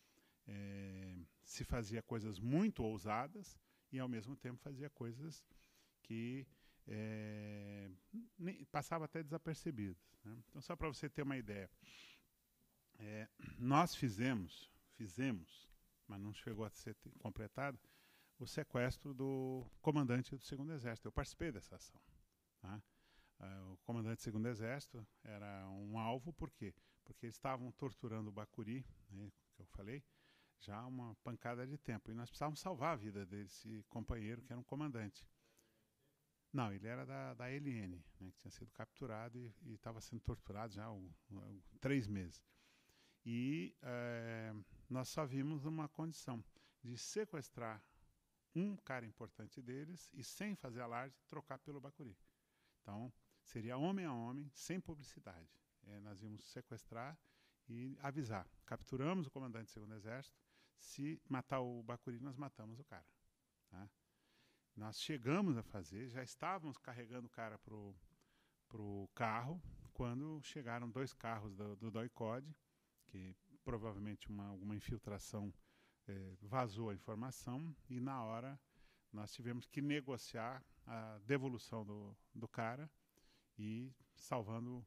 se fazia coisas muito ousadas e, ao mesmo tempo, fazia coisas que passava até desapercebidas, né? Então, só para você ter uma ideia, nós fizemos, mas não chegou a ser completado, o sequestro do comandante do 2º Exército. Eu participei dessa ação, tá? O comandante do 2º Exército era um alvo, por quê? Porque eles estavam torturando o Bacuri, né, que eu falei, já há uma pancada de tempo. E nós precisávamos salvar a vida desse companheiro, que era um comandante. Não, ele era da LN, né, que tinha sido capturado e estava sendo torturado já há 3 meses. E nós só vimos uma condição de sequestrar um cara importante deles e, sem fazer alarde, trocar pelo Bacuri. Então, seria homem a homem, sem publicidade. Nós íamos sequestrar e avisar. Capturamos o comandante do 2º Exército. Se matar o Bacuri, nós matamos o cara, tá? Nós chegamos a fazer, já estávamos carregando o cara pro carro, quando chegaram 2 carros do DOI-CODE, que provavelmente alguma infiltração vazou a informação, e na hora nós tivemos que negociar a devolução do cara e salvando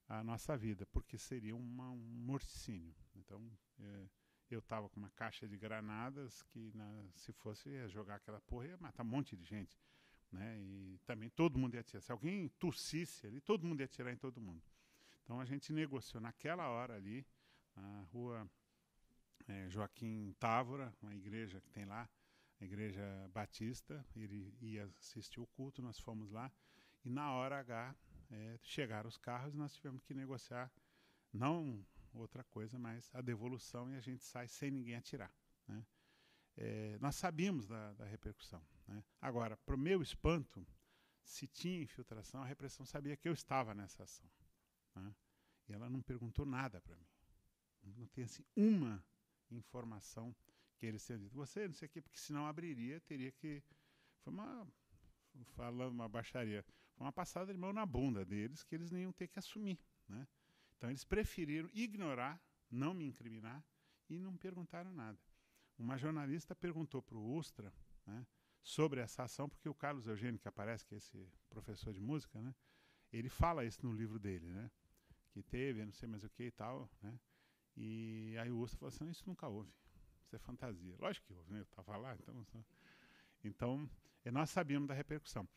a nossa vida, porque seria um morticínio. Então, eu estava com uma caixa de granadas que, se fosse jogar aquela porra, ia matar um monte de gente, né? E também todo mundo ia atirar. Se alguém tossisse ali, todo mundo ia atirar em todo mundo. Então, a gente negociou naquela hora ali, na rua Joaquim Távora, uma igreja que tem lá, a igreja batista. Ele ia assistir o culto, nós fomos lá, e na hora H chegaram os carros e nós tivemos que negociar, não outra coisa, mas a devolução, e a gente sai sem ninguém atirar, né? Nós sabíamos da repercussão, né? Agora, para o meu espanto, se tinha infiltração, a repressão sabia que eu estava nessa ação, né? E ela não perguntou nada para mim. Não tem assim uma informação que eles tenham dito, você não sei o quê, porque senão abriria, teria que... Falando uma baixaria, foi uma passada de mão na bunda deles, que eles nem iam ter que assumir, né? Então eles preferiram ignorar, não me incriminar, e não perguntaram nada. Uma jornalista perguntou para o Ustra, né, sobre essa ação, porque o Carlos Eugênio, que aparece, que é esse professor de música, né, ele fala isso no livro dele, né, que teve, não sei mais o que e tal, né, e aí o Ustra falou assim, isso nunca houve, isso é fantasia. Lógico que houve, né, eu estava lá, então nós sabíamos da repercussão.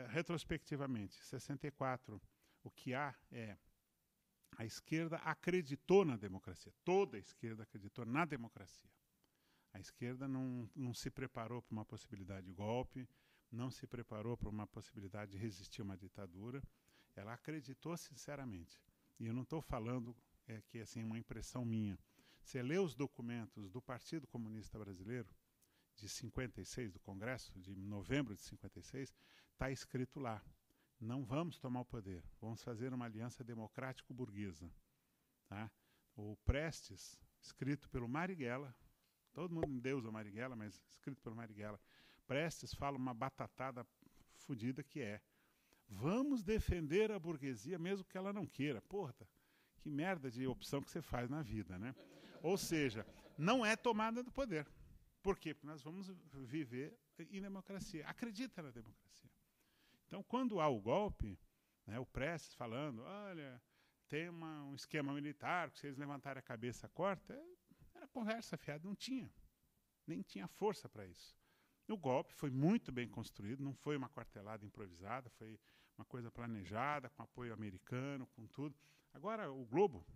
Retrospectivamente, 64, o que há é a esquerda acreditou na democracia. Toda a esquerda acreditou na democracia. A esquerda não se preparou para uma possibilidade de golpe, não se preparou para uma possibilidade de resistir a uma ditadura. Ela acreditou sinceramente. E eu não estou falando que assim, uma impressão minha. Você lê os documentos do Partido Comunista Brasileiro, de 56, do Congresso, de novembro de 56, está escrito lá, não vamos tomar o poder, vamos fazer uma aliança democrático-burguesa. Tá? O Prestes, escrito pelo Marighella, todo mundo endeusa o Marighella, mas escrito pelo Marighella, Prestes fala uma batatada fodida que é, vamos defender a burguesia mesmo que ela não queira. Porra, que merda de opção que você faz na vida, né? Ou seja, não é tomada do poder. Por quê? Porque nós vamos viver em democracia. Acredita na democracia. Então, quando há o golpe, né, o Prestes falando, olha, tem um esquema militar, que se eles levantarem a cabeça, corta, era conversa fiada, não tinha. Nem tinha força para isso. O golpe foi muito bem construído, não foi uma quartelada improvisada, foi uma coisa planejada, com apoio americano, com tudo. Agora, o Globo,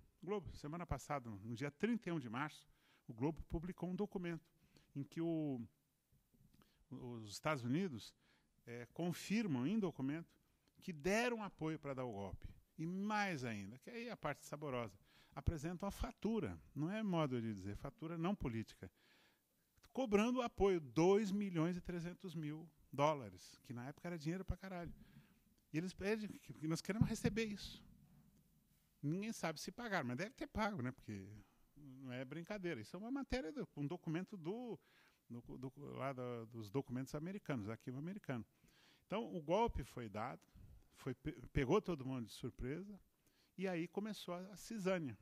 semana passada, no dia 31 de março, o Globo publicou um documento em que os Estados Unidos confirmam em documento que deram apoio para dar o golpe. E mais ainda, que aí é a parte saborosa, apresentam a fatura, não é modo de dizer, fatura não política, cobrando apoio, $2.300.000, que na época era dinheiro pra caralho. E eles pedem que nós queremos receber isso. Ninguém sabe se pagaram, mas deve ter pago, né? Porque não é brincadeira. Isso é uma matéria, um documento dos documentos americanos, do arquivo americano. Então, o golpe foi dado, pegou todo mundo de surpresa, e aí começou a cisânia.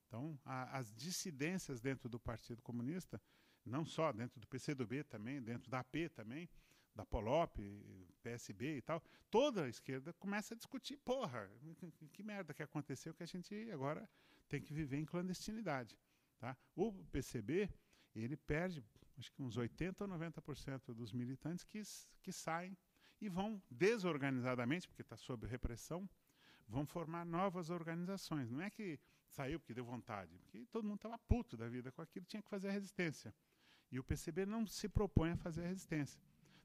Então, as dissidências dentro do Partido Comunista, não só dentro do PCdoB também, dentro da AP também, da POLOP, PSB e tal, toda a esquerda começa a discutir, porra, que merda que aconteceu que a gente agora tem que viver em clandestinidade. Tá? O PCB, ele perde, acho que uns 80% ou 90% dos militantes que saem e vão desorganizadamente, porque está sob repressão, vão formar novas organizações. Não é que saiu porque deu vontade, porque todo mundo estava puto da vida com aquilo, tinha que fazer a resistência. E o PCB não se propõe a fazer a resistência.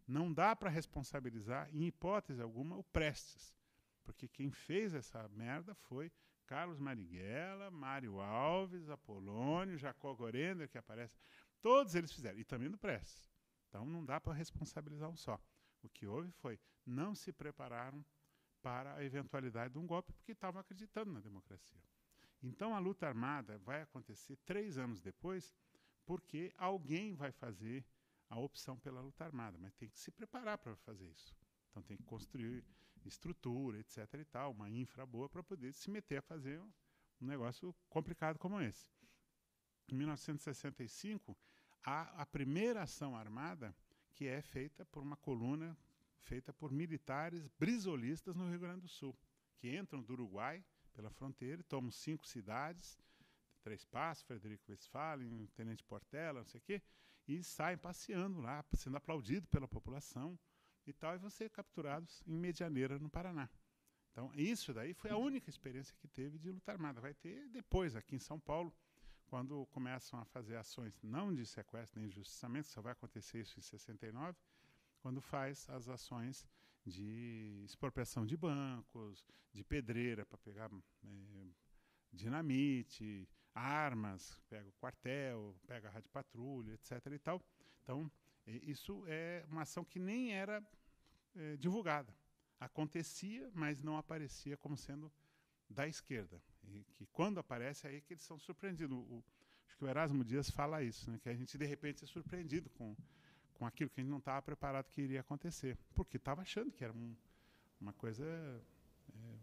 Não dá para responsabilizar, em hipótese alguma, o Prestes, porque quem fez essa merda foi Carlos Marighella, Mário Alves, Apolônio, Jacó Gorender, que aparece. Todos eles fizeram, e também do Prestes. Então não dá para responsabilizar um só. O que houve foi, não se prepararam para a eventualidade de um golpe, porque estavam acreditando na democracia. Então a luta armada vai acontecer 3 anos depois, porque alguém vai fazer a opção pela luta armada, mas tem que se preparar para fazer isso. Então tem que construir estrutura, etc. e tal, uma infra boa para poder se meter a fazer um negócio complicado como esse. Em 1965, há a primeira ação armada que é feita por uma coluna feita por militares brisolistas no Rio Grande do Sul, que entram do Uruguai pela fronteira e tomam 5 cidades, Três Passos, Frederico Westphalen, Tenente Portela, não sei o quê, e saem passeando lá, sendo aplaudidos pela população e tal, e vão ser capturados em Medianeira, no Paraná. Então, isso daí foi a única experiência que teve de luta armada. Vai ter depois, aqui em São Paulo, quando começam a fazer ações, não de sequestro nem de injustiçamento, só vai acontecer isso em 69, quando faz as ações de expropriação de bancos, de pedreira para pegar dinamite, armas, pega o quartel, pega a rádio patrulha, etc. e tal. Então, isso é uma ação que nem era divulgada. Acontecia, mas não aparecia como sendo da esquerda. E que quando aparece, é aí que eles são surpreendidos. Acho que o Erasmo Dias fala isso, né, que a gente, de repente, é surpreendido com aquilo que a gente não estava preparado que iria acontecer. Porque estava achando que era uma coisa,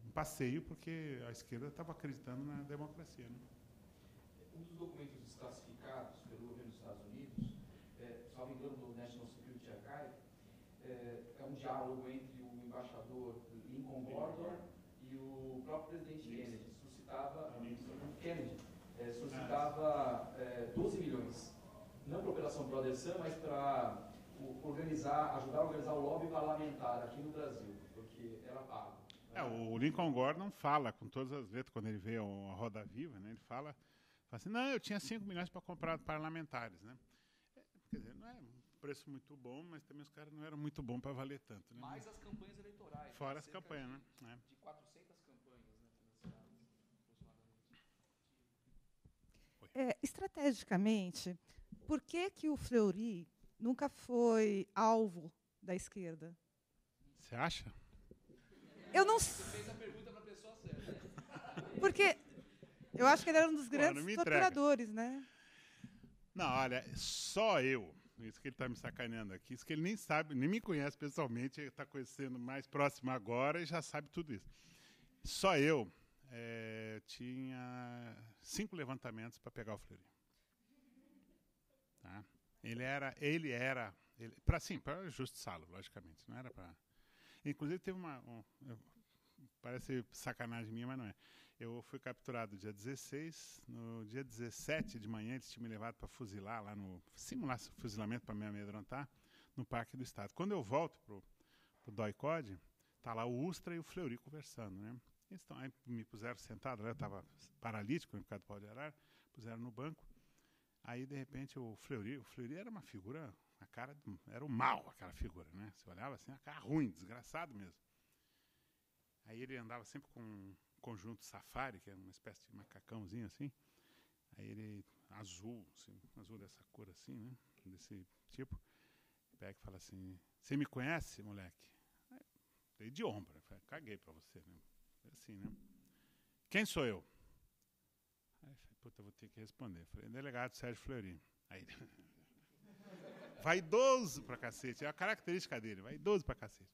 um passeio, porque a esquerda estava acreditando na democracia. Né? Um dos documentos desclassificados pelo governo dos Estados Unidos, salvo engano do National Security Archive, é um diálogo entre o embaixador Lincoln Gordon e o próprio presidente Kennedy. Suscitava 12 milhões. Não para a Operação Brother Sun, mas para ajudar a organizar o lobby parlamentar aqui no Brasil, porque era pago. O Lincoln Gordon fala com todas as letras, quando ele vê a Roda Viva, né, ele fala assim, não, eu tinha 5 milhões para comprar parlamentares. Né? Quer dizer, não é um preço muito bom, mas também os caras não eram muito bons para valer tanto. Né? Mais as campanhas eleitorais. Fora as campanhas, né? De 400 campanhas, né, financiadas, aproximadamente. Estrategicamente, por que o Fleury nunca foi alvo da esquerda? Você acha? Eu não Você fez a pergunta para a pessoa certa. Porque eu acho que ele era um dos grandes torturadores, né? Não, olha, só eu, isso que ele está me sacaneando aqui, isso que ele nem sabe, nem me conhece pessoalmente, ele está conhecendo mais próximo agora e já sabe tudo isso. Só eu tinha 5 levantamentos para pegar o Fleury. Tá? Para justiçá-lo, logicamente, não era para... Inclusive teve parece sacanagem minha, mas não é. Eu fui capturado dia 16, no dia 17 de manhã eles tinham me levado para fuzilar lá simular fuzilamento para me amedrontar no Parque do Estado. Quando eu volto pro DOI-CODE, tá lá o Ustra e o Fleury conversando, né? Aí me puseram sentado, eu estava paralítico por causa do pau de arara, puseram no banco. Aí, de repente, o Fleury era uma figura, era o mal, aquela figura, né? Você olhava assim, a cara ruim, desgraçado mesmo. Aí ele andava sempre com um conjunto safari, que é uma espécie de macacãozinho assim. Aí ele, azul, assim, azul dessa cor assim, né? Desse tipo. Pega e fala assim, você me conhece, moleque? Aí, dei de ombro, falei, caguei pra você, né? Assim, né? Quem sou eu? Aí falei, puta, vou ter que responder. Falei, delegado Sérgio Fleury. Aí, vaidoso pra cacete, é a característica dele, vaidoso pra cacete.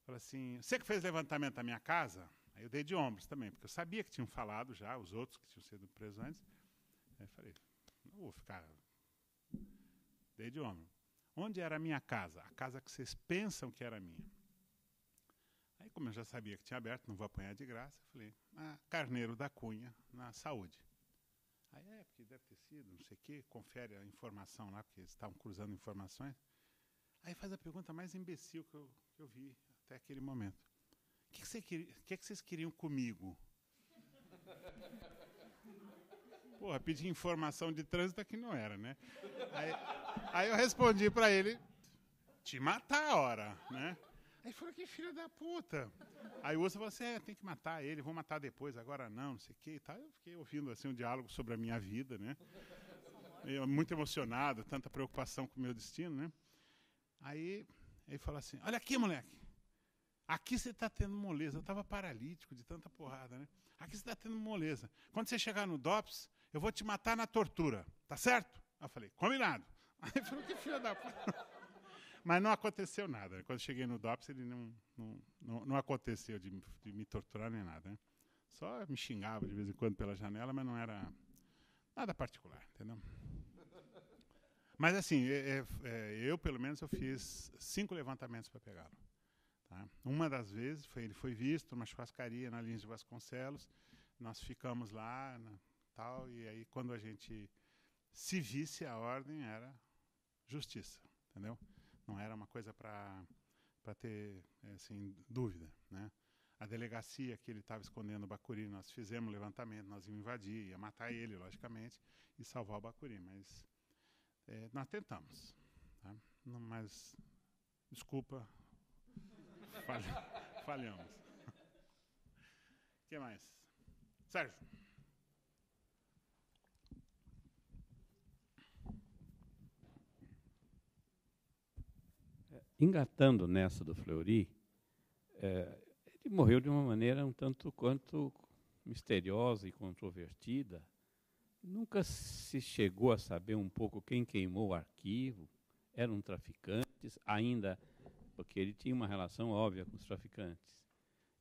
Falou assim, você que fez levantamento da minha casa? Aí eu dei de ombros também, porque eu sabia que tinham falado já, os outros que tinham sido presos antes. Aí eu falei, não vou ficar... Dei de ombros. Onde era a minha casa? A casa que vocês pensam que era minha. Aí, como eu já sabia que tinha aberto, não vou apanhar de graça, eu falei, Carneiro da Cunha, na Saúde. Aí, porque deve ter sido, não sei o quê, confere a informação lá, porque eles estavam cruzando informações. Aí faz a pergunta mais imbecil que eu vi até aquele momento. O que vocês queriam comigo? Porra, pedir informação de trânsito aqui não era, né? Aí eu respondi para ele, te matar a hora, né? Aí falou, que filho da puta. Aí o outro falou assim, tem que matar ele, vou matar depois, agora não sei o que e tal. Eu fiquei ouvindo assim, um diálogo sobre a minha vida, né? Eu, muito emocionado, tanta preocupação com o meu destino, né? Aí ele falou assim, olha aqui, moleque. Aqui você está tendo moleza. Eu estava paralítico de tanta porrada, né? Aqui você está tendo moleza. Quando você chegar no DOPS, eu vou te matar na tortura, tá certo? Aí eu falei, combinado. Aí ele falou, que filho da puta. Mas não aconteceu nada. Quando cheguei no DOPS, ele não aconteceu de me torturar nem nada, né? Só me xingava de vez em quando pela janela, mas não era nada particular, entendeu? Mas assim, eu pelo menos eu fiz 5 levantamentos para pegá-lo. Tá? Uma das vezes ele foi visto numa churrascaria na linha de Vasconcelos. Nós ficamos lá, tal, e aí quando a gente se visse, a ordem era justiça, entendeu? Não era uma coisa para ter assim, dúvida, né? A delegacia que ele estava escondendo o Bacuri, nós fizemos o levantamento, nós íamos invadir, ia matar ele, logicamente, e salvar o Bacuri, mas nós tentamos. Tá? Não, mas, desculpa, falhamos. O que mais? Sérgio. Engatando nessa do Fleury, ele morreu de uma maneira um tanto quanto misteriosa e controvertida. Nunca se chegou a saber um pouco quem queimou o arquivo. Eram traficantes, ainda, porque ele tinha uma relação óbvia com os traficantes.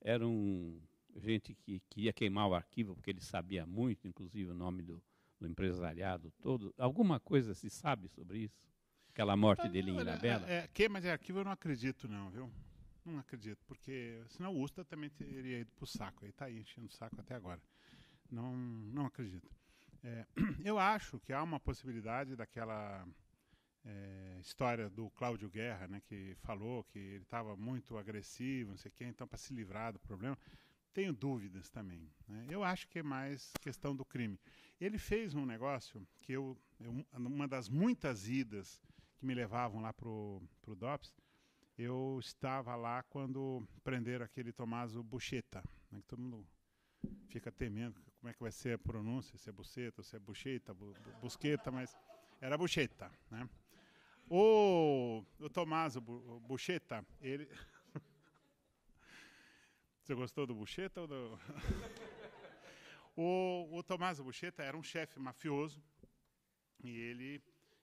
Eram gente que queria queimar o arquivo porque ele sabia muito, inclusive o nome do empresariado todo. Alguma coisa se sabe sobre isso? Aquela morte dele em Ilhabela? Queima de arquivo eu não acredito não, viu? Não acredito, porque senão o USTA também teria ido para o saco. Ele está aí enchendo o saco até agora. Não acredito. Eu acho que há uma possibilidade daquela história do Cláudio Guerra, né, que falou que ele estava muito agressivo, não sei o quê, então para se livrar do problema. Tenho dúvidas também, né? Eu acho que é mais questão do crime. Ele fez um negócio que uma das muitas idas que me levavam lá para o DOPS, eu estava lá quando prenderam aquele Tommaso Buscetta, né, que todo mundo fica temendo como é que vai ser a pronúncia, se é Buceta ou se é Buscetta, Busqueta, mas era Buscetta, né? O Tommaso Buscetta, ele... Você gostou do Buscetta ou do... O Tommaso Buscetta era um chefe mafioso e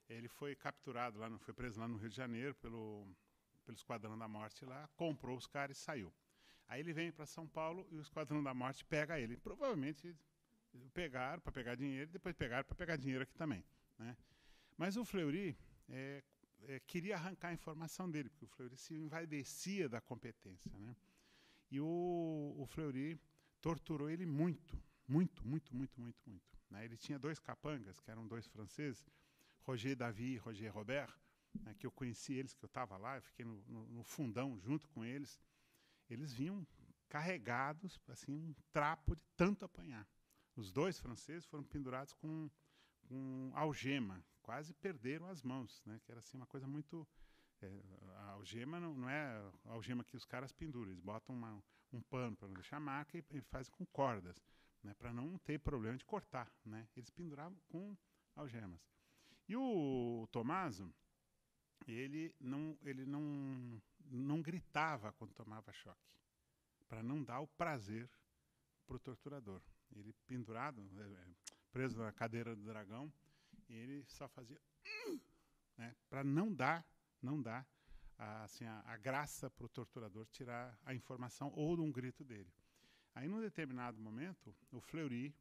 ele foi capturado lá, foi preso lá no Rio de Janeiro pelo Esquadrão da Morte lá, comprou os caras e saiu. Aí ele vem para São Paulo e o Esquadrão da Morte pega ele. Provavelmente pegaram para pegar dinheiro, depois pegaram para pegar dinheiro aqui também, né? Mas o Fleury queria arrancar a informação dele, porque o Fleury se envaidecia da competência, né? E o Fleury torturou ele muito, né? Ele tinha 2 capangas, que eram 2 franceses, Roger Davy e Roger Robert, né, que eu conheci eles, que eu estava lá, eu fiquei no fundão junto com eles. Eles vinham carregados, assim, um trapo de tanto apanhar. Os 2 franceses foram pendurados com algema, quase perderam as mãos, né, que era assim, uma coisa muito... a algema não é a algema que os caras penduram, eles botam um pano para não deixar marca e fazem com cordas, né, para não ter problema de cortar, né? Eles penduravam com algemas. E o Tommaso, ele não gritava quando tomava choque, para não dar o prazer para o torturador. Ele pendurado, preso na cadeira do dragão, ele só fazia né, para não dar assim, a graça para o torturador tirar a informação ou de um grito dele. Aí, num determinado momento, o Fleury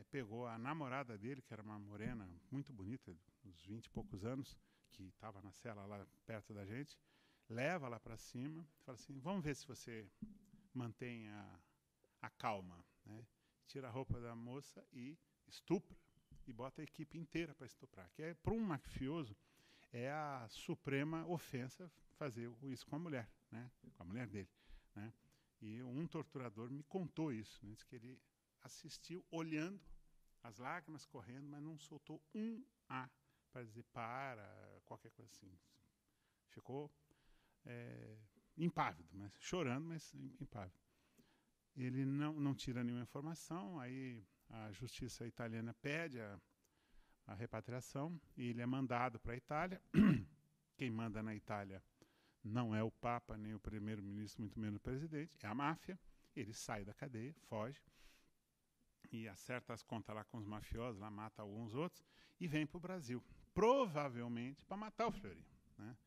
pegou a namorada dele, que era uma morena muito bonita, uns 20 e poucos anos, que estava na cela lá perto da gente, leva lá para cima e fala assim, vamos ver se você mantém a calma, né? Tira a roupa da moça e estupra, e bota a equipe inteira para estuprar, que para um mafioso é a suprema ofensa fazer isso com a mulher, né? Com a mulher dele, né? E um torturador me contou isso, né? Disse que ele assistiu olhando, as lágrimas correndo, mas não soltou um A para dizer para, qualquer coisa assim. Ficou impávido, mas chorando, mas impávido. Ele não tira nenhuma informação, aí a justiça italiana pede a repatriação e ele é mandado para a Itália. Quem manda na Itália não é o Papa, nem o primeiro-ministro, muito menos o presidente, é a máfia. Ele sai da cadeia, foge, e acerta as contas lá com os mafiosos, lá mata alguns outros, e vem para o Brasil, provavelmente para matar o Fleury, né?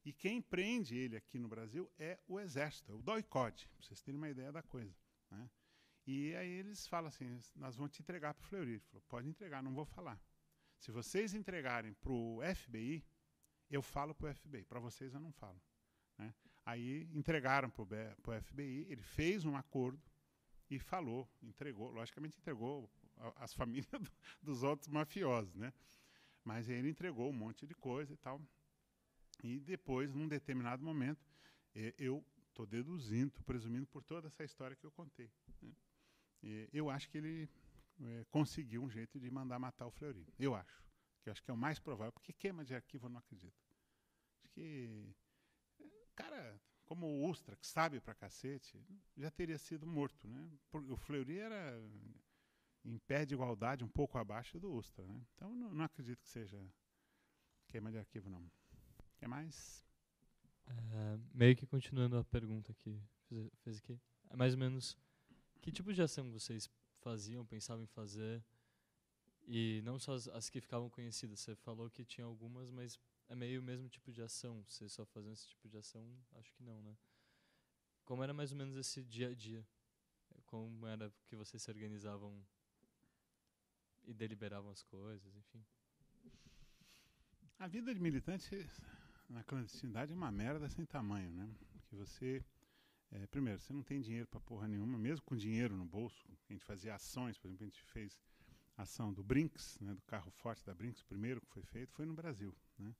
E quem prende ele aqui no Brasil é o Exército, é o DOI-CODE, para vocês terem uma ideia da coisa, né? E aí eles falam assim, nós vamos te entregar para o Fleury. Ele falou, pode entregar, não vou falar. Se vocês entregarem para o FBI, eu falo para o FBI, para vocês eu não falo, né? Aí entregaram para o FBI, ele fez um acordo e falou, entregou, logicamente entregou as famílias dos outros mafiosos, né? Mas ele entregou um monte de coisa e tal. E depois, num determinado momento, eu estou deduzindo, estou presumindo por toda essa história que eu contei, né? Eu acho que ele conseguiu um jeito de mandar matar o Fleury. Eu acho que é o mais provável, porque queima de arquivo eu não acredito. Acho que cara como o Ustra, que sabe pra cacete, já teria sido morto, né? O Fleury era em pé de igualdade, um pouco abaixo do Ustra, né? Então não acredito que seja queima de arquivo, não. O que mais? Meio que continuando a pergunta que fez aqui, é mais ou menos que tipo de ação vocês faziam, pensavam em fazer, e não só as que ficavam conhecidas. Você falou que tinha algumas, mas é meio o mesmo tipo de ação. Vocês só faziam esse tipo de ação? Acho que não, né? Como era mais ou menos esse dia a dia? Como era que vocês se organizavam e deliberavam as coisas, enfim? A vida de militante na clandestinidade é uma merda sem tamanho, né? Porque você, primeiro, você não tem dinheiro pra porra nenhuma, mesmo com dinheiro no bolso. A gente fazia ações, por exemplo, a gente fez a ação do Brinks, né, do carro forte da Brinks, o primeiro que foi feito foi no Brasil, né?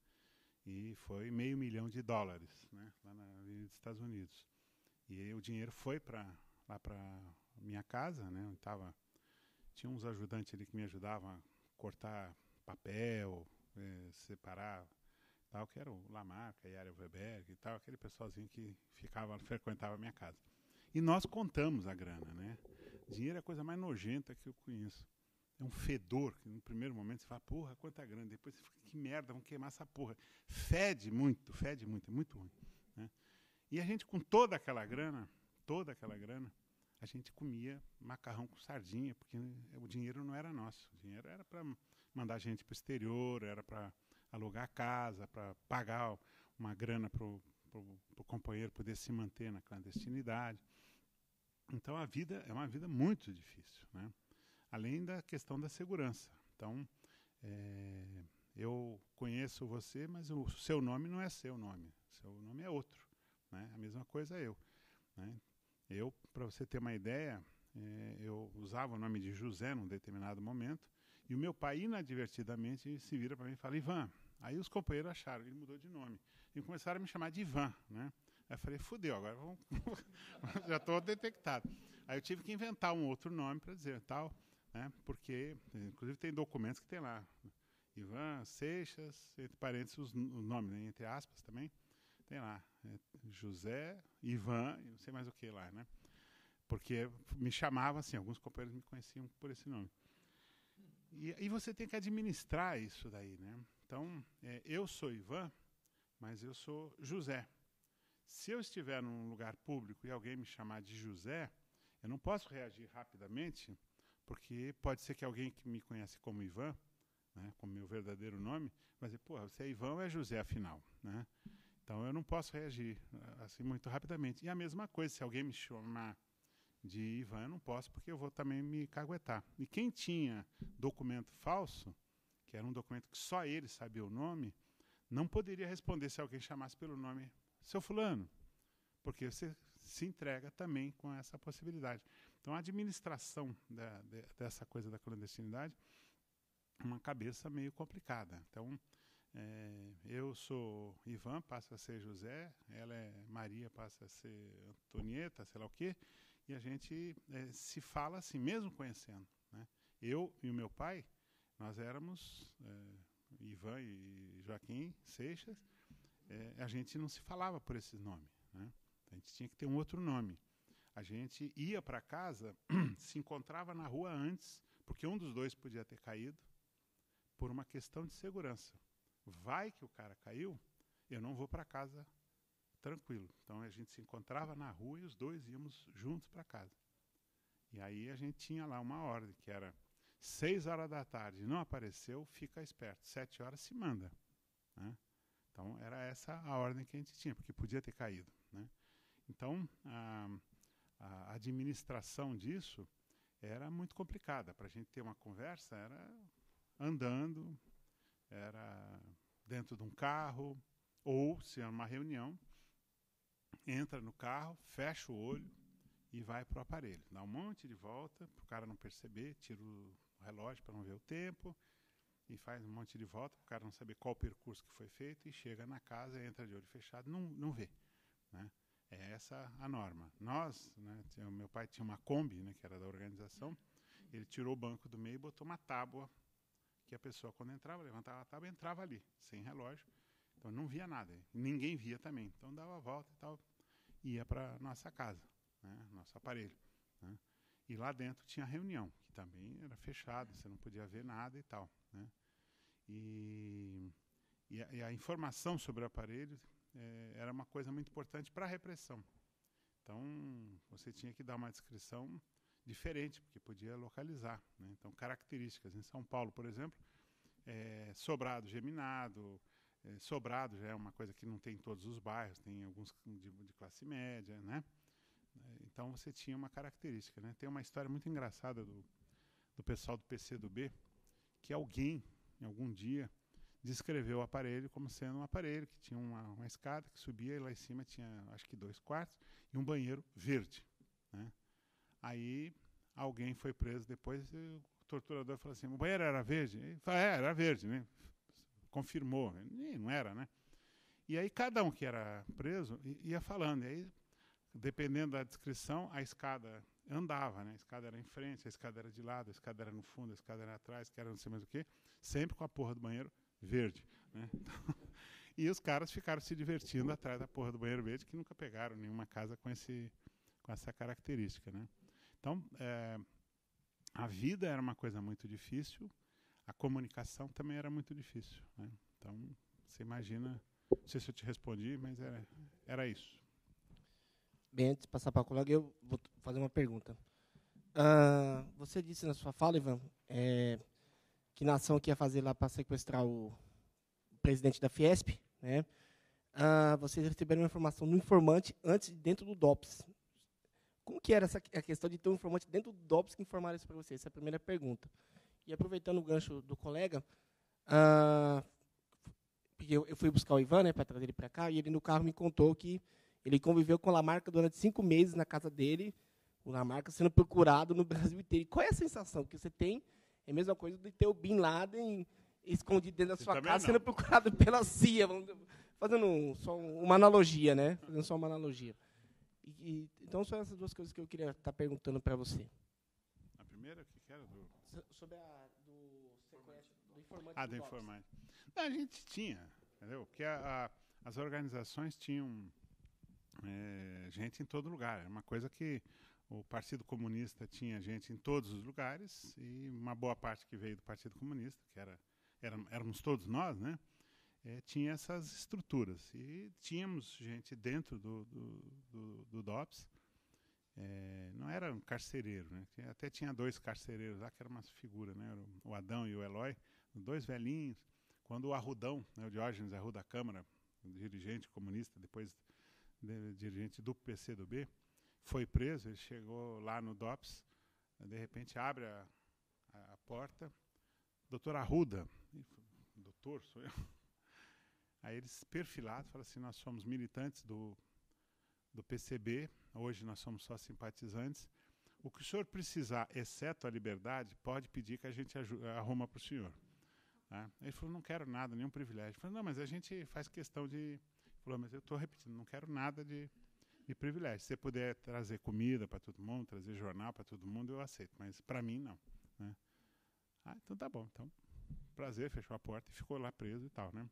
E foi $500 mil, né, lá na Avenida dos Estados Unidos. E aí o dinheiro foi lá para minha casa, né, onde tinha uns ajudantes ali que me ajudavam a cortar papel, separar, tal, que era o Lamarca, Yara Weberg e tal, aquele pessoalzinho que frequentava a minha casa. E nós contamos a grana, né? Dinheiro é a coisa mais nojenta que eu conheço. É um fedor, que no primeiro momento você fala, porra, quanta grana. Depois você fica, que merda, vamos queimar essa porra. Fede muito, é muito ruim, né? E a gente, com toda aquela grana, a gente comia macarrão com sardinha, porque o dinheiro não era nosso. O dinheiro era para mandar gente para o exterior, era para alugar a casa, para pagar uma grana para o companheiro poder se manter na clandestinidade. Então a vida é uma vida muito difícil, né? Além da questão da segurança. Então, eu conheço você, mas o seu nome não é seu nome. Seu nome é outro, né? A mesma coisa eu, né? Eu, para você ter uma ideia, eu usava o nome de José num determinado momento, e o meu pai, inadvertidamente, se vira para mim e fala, Ivan. Aí os companheiros acharam, ele mudou de nome. E começaram a me chamar de Ivan, né? Aí eu falei, fudeu, agora já estou detectado. Aí eu tive que inventar um outro nome para dizer tal, né? Porque, inclusive, tem documentos que tem lá, Ivan Seixas, entre parênteses, o nome, né? Entre aspas também, tem lá, José, Ivan, e não sei mais o que lá, né? Porque me chamavam assim, alguns companheiros me conheciam por esse nome. E você tem que administrar isso daí, né? Então, eu sou Ivan, mas eu sou José. Se eu estiver num lugar público e alguém me chamar de José, eu não posso reagir rapidamente, porque pode ser que alguém que me conhece como Ivan, né, com o meu verdadeiro nome, vai dizer, pô, você é Ivan ou é José, afinal, né? Então eu não posso reagir assim muito rapidamente. E a mesma coisa, se alguém me chamar de Ivan, eu não posso, porque eu vou também me caguetar. E quem tinha documento falso, que era um documento que só ele sabia o nome, não poderia responder se alguém chamasse pelo nome, seu fulano, porque você se entrega também com essa possibilidade. Então a administração dessa coisa da clandestinidade é uma cabeça meio complicada. Então, eu sou Ivan, passa a ser José, ela é Maria, passa a ser Antonieta, sei lá o quê, e a gente se fala assim, mesmo conhecendo, né? Eu e o meu pai, nós éramos Ivan e Joaquim Seixas, a gente não se falava por esses nomes, né? A gente tinha que ter um outro nome. A gente ia para casa, se encontrava na rua antes, porque um dos dois podia ter caído, por uma questão de segurança. Vai que o cara caiu, eu não vou para casa tranquilo. Então a gente se encontrava na rua e os dois íamos juntos para casa. E aí a gente tinha lá uma ordem, que era 6 horas da tarde, não apareceu, fica esperto. 7 horas se manda, né? Então era essa a ordem que a gente tinha, porque podia ter caído, né? Então a administração disso era muito complicada. Para a gente ter uma conversa, era andando, era dentro de um carro, ou se é uma reunião, entra no carro, fecha o olho e vai para o aparelho. Dá um monte de volta para o cara não perceber, tira o relógio para não ver o tempo, e faz um monte de volta para o cara não saber qual o percurso que foi feito, e chega na casa, entra de olho fechado, não vê, né? É essa a norma. Nós, né, meu pai tinha uma Kombi, né, que era da organização, ele tirou o banco do meio e botou uma tábua, que a pessoa, quando entrava, levantava a tábua e entrava ali, sem relógio. Então não via nada, ninguém via também. Então dava a volta e tal, ia para nossa casa, né, nosso aparelho, né? E lá dentro tinha reunião, que também era fechado, você não podia ver nada e tal, né? E a informação sobre o aparelho era uma coisa muito importante para a repressão. Então você tinha que dar uma descrição diferente, porque podia localizar, né? Então, características. Em São Paulo, por exemplo, sobrado geminado. Sobrado já é uma coisa que não tem em todos os bairros, tem alguns de classe média, né? Então, você tinha uma característica, né? Tem uma história muito engraçada do pessoal do PCdoB, que alguém, em algum dia, descreveu o aparelho como sendo um aparelho que tinha uma escada que subia, e lá em cima tinha, acho que 2 quartos, e um banheiro verde, né? Aí alguém foi preso depois, e o torturador falou assim, o banheiro era verde? Ele falou, era verde, né? Confirmou, não era, né? E aí cada um que era preso ia falando, e aí, dependendo da descrição, a escada andava, né? A escada era em frente, a escada era de lado, a escada era no fundo, a escada era atrás, que era não sei mais o quê, sempre com a porra do banheiro verde, né? Então, e os caras ficaram se divertindo atrás da porra do banheiro verde, que nunca pegaram nenhuma casa com essa característica, né? Então, a vida era uma coisa muito difícil, a comunicação também era muito difícil, né? Então, você imagina, não sei se eu te respondi, mas era isso. Bem, antes de passar para o colega, eu vou fazer uma pergunta. Você disse na sua fala, Ivan, que na ação que ia fazer lá para sequestrar o presidente da Fiesp, né? Vocês receberam uma informação do informante antes, dentro do DOPS. Como que era a questão de ter um informante dentro do DOPS que informaram isso para vocês? Essa é a primeira pergunta. E aproveitando o gancho do colega, porque eu fui buscar o Ivan, né, para trazer ele para cá, e ele no carro me contou que ele conviveu com o Lamarca durante 5 meses na casa dele, o Lamarca sendo procurado no Brasil inteiro. E qual é a sensação que você tem? É a mesma coisa de ter o Bin Laden escondido dentro da sua casa, sendo procurado pela CIA, fazendo só uma analogia, né? Fazendo só uma analogia. Então, são essas duas coisas que eu queria estar perguntando para você. A primeira, o que era? Sobre do sequestro, do informante. Do informante. Não, a gente tinha, entendeu? Porque as organizações tinham gente em todo lugar. Era uma coisa que o Partido Comunista tinha gente em todos os lugares, e uma boa parte que veio do Partido Comunista, que éramos todos nós, né? Tinha essas estruturas. E tínhamos gente dentro do DOPS. Não era um carcereiro, né? Até tinha 2 carcereiros lá, que eram umas figuras, né? O Adão e o Eloy. 2 velhinhos. Quando o Arrudão, né, o Diógenes Arruda Câmara, dirigente comunista, depois dirigente do PCdoB, foi preso, ele chegou lá no DOPS, de repente abre a porta, doutor Arruda, doutor, sou eu. Aí eles perfilados, falam assim, nós somos militantes do PCB, hoje nós somos só simpatizantes, o que o senhor precisar, exceto a liberdade, pode pedir que a gente arruma para o senhor. Tá? Ele falou, não quero nada, nenhum privilégio. Eu falei, não, mas a gente faz questão de... Ele falou, mas eu estou repetindo, não quero nada de privilégio. Se você puder trazer comida para todo mundo, trazer jornal para todo mundo, eu aceito, mas para mim não. Né? Então tá bom, então prazer, fechou a porta e ficou lá preso e tal. Né?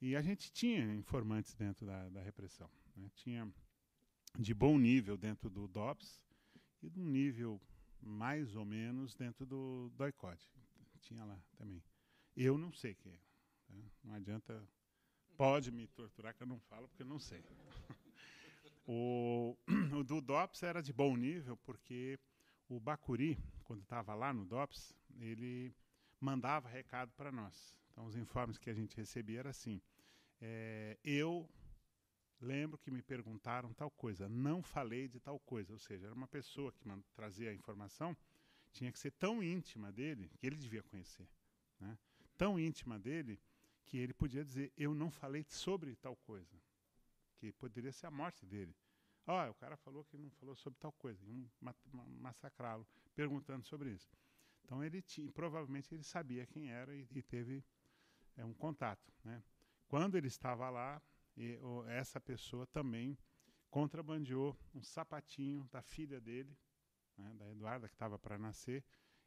E a gente tinha informantes dentro da repressão. Né? Tinha de bom nível dentro do DOPS e de um nível mais ou menos dentro do DOI-CODE. Tinha lá também. Eu não sei quem é. Né? Não adianta... Pode me torturar que eu não falo, porque eu não sei. O do DOPS era de bom nível, porque o Bacuri, quando estava lá no DOPS, ele mandava recado para nós. Então, os informes que a gente recebia era assim, eu lembro que me perguntaram tal coisa, não falei de tal coisa, ou seja, era uma pessoa que trazia a informação, tinha que ser tão íntima dele, que ele devia conhecer, né? Tão íntima dele, que ele podia dizer, eu não falei sobre tal coisa, que poderia ser a morte dele. O cara falou que não falou sobre tal coisa, iam massacrá-lo, perguntando sobre isso. Então, provavelmente ele sabia quem era e teve um contato. Né? Quando ele estava lá, essa pessoa também contrabandeou um sapatinho da filha dele, né, da Eduarda, que estava para nascer,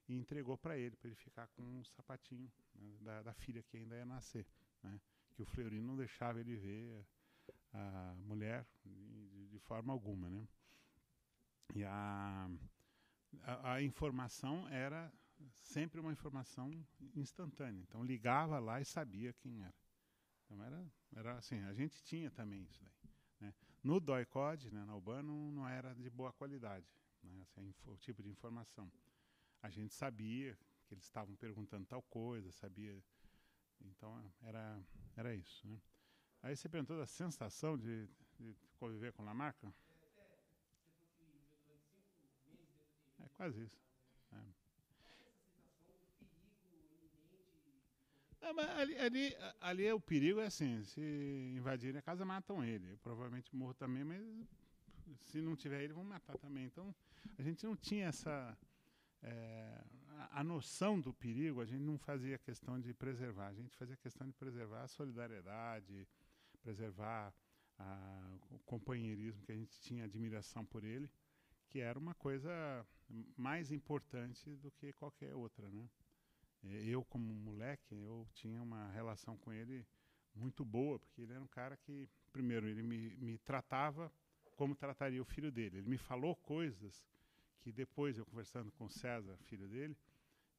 e entregou para ele ficar com um sapatinho, né, da filha que ainda ia nascer. Né, que o Fleury não deixava ele ver a mulher de forma alguma. Né. E a informação era sempre uma informação instantânea. Então, ligava lá e sabia quem era. Então, era assim, a gente tinha também isso daí. Né. No DOI-CODE, né, na UBAN, não era de boa qualidade, né, assim, o tipo de informação. A gente sabia que eles estavam perguntando tal coisa, sabia. Então, era isso. Né. Aí você perguntou da sensação de conviver com Lamarca? É quase isso. Mas ali o perigo é assim, se invadirem a casa, matam ele. Eu provavelmente morro também, mas se não tiver ele, vão matar também. Então, a gente não tinha a noção do perigo, a gente não fazia questão de preservar, a gente fazia questão de preservar a solidariedade, preservar o companheirismo, que a gente tinha admiração por ele, que era uma coisa mais importante do que qualquer outra, né? Eu, como moleque, eu tinha uma relação com ele muito boa, porque ele era um cara que, primeiro, ele me tratava como trataria o filho dele. Ele me falou coisas que depois, eu conversando com o César, filho dele,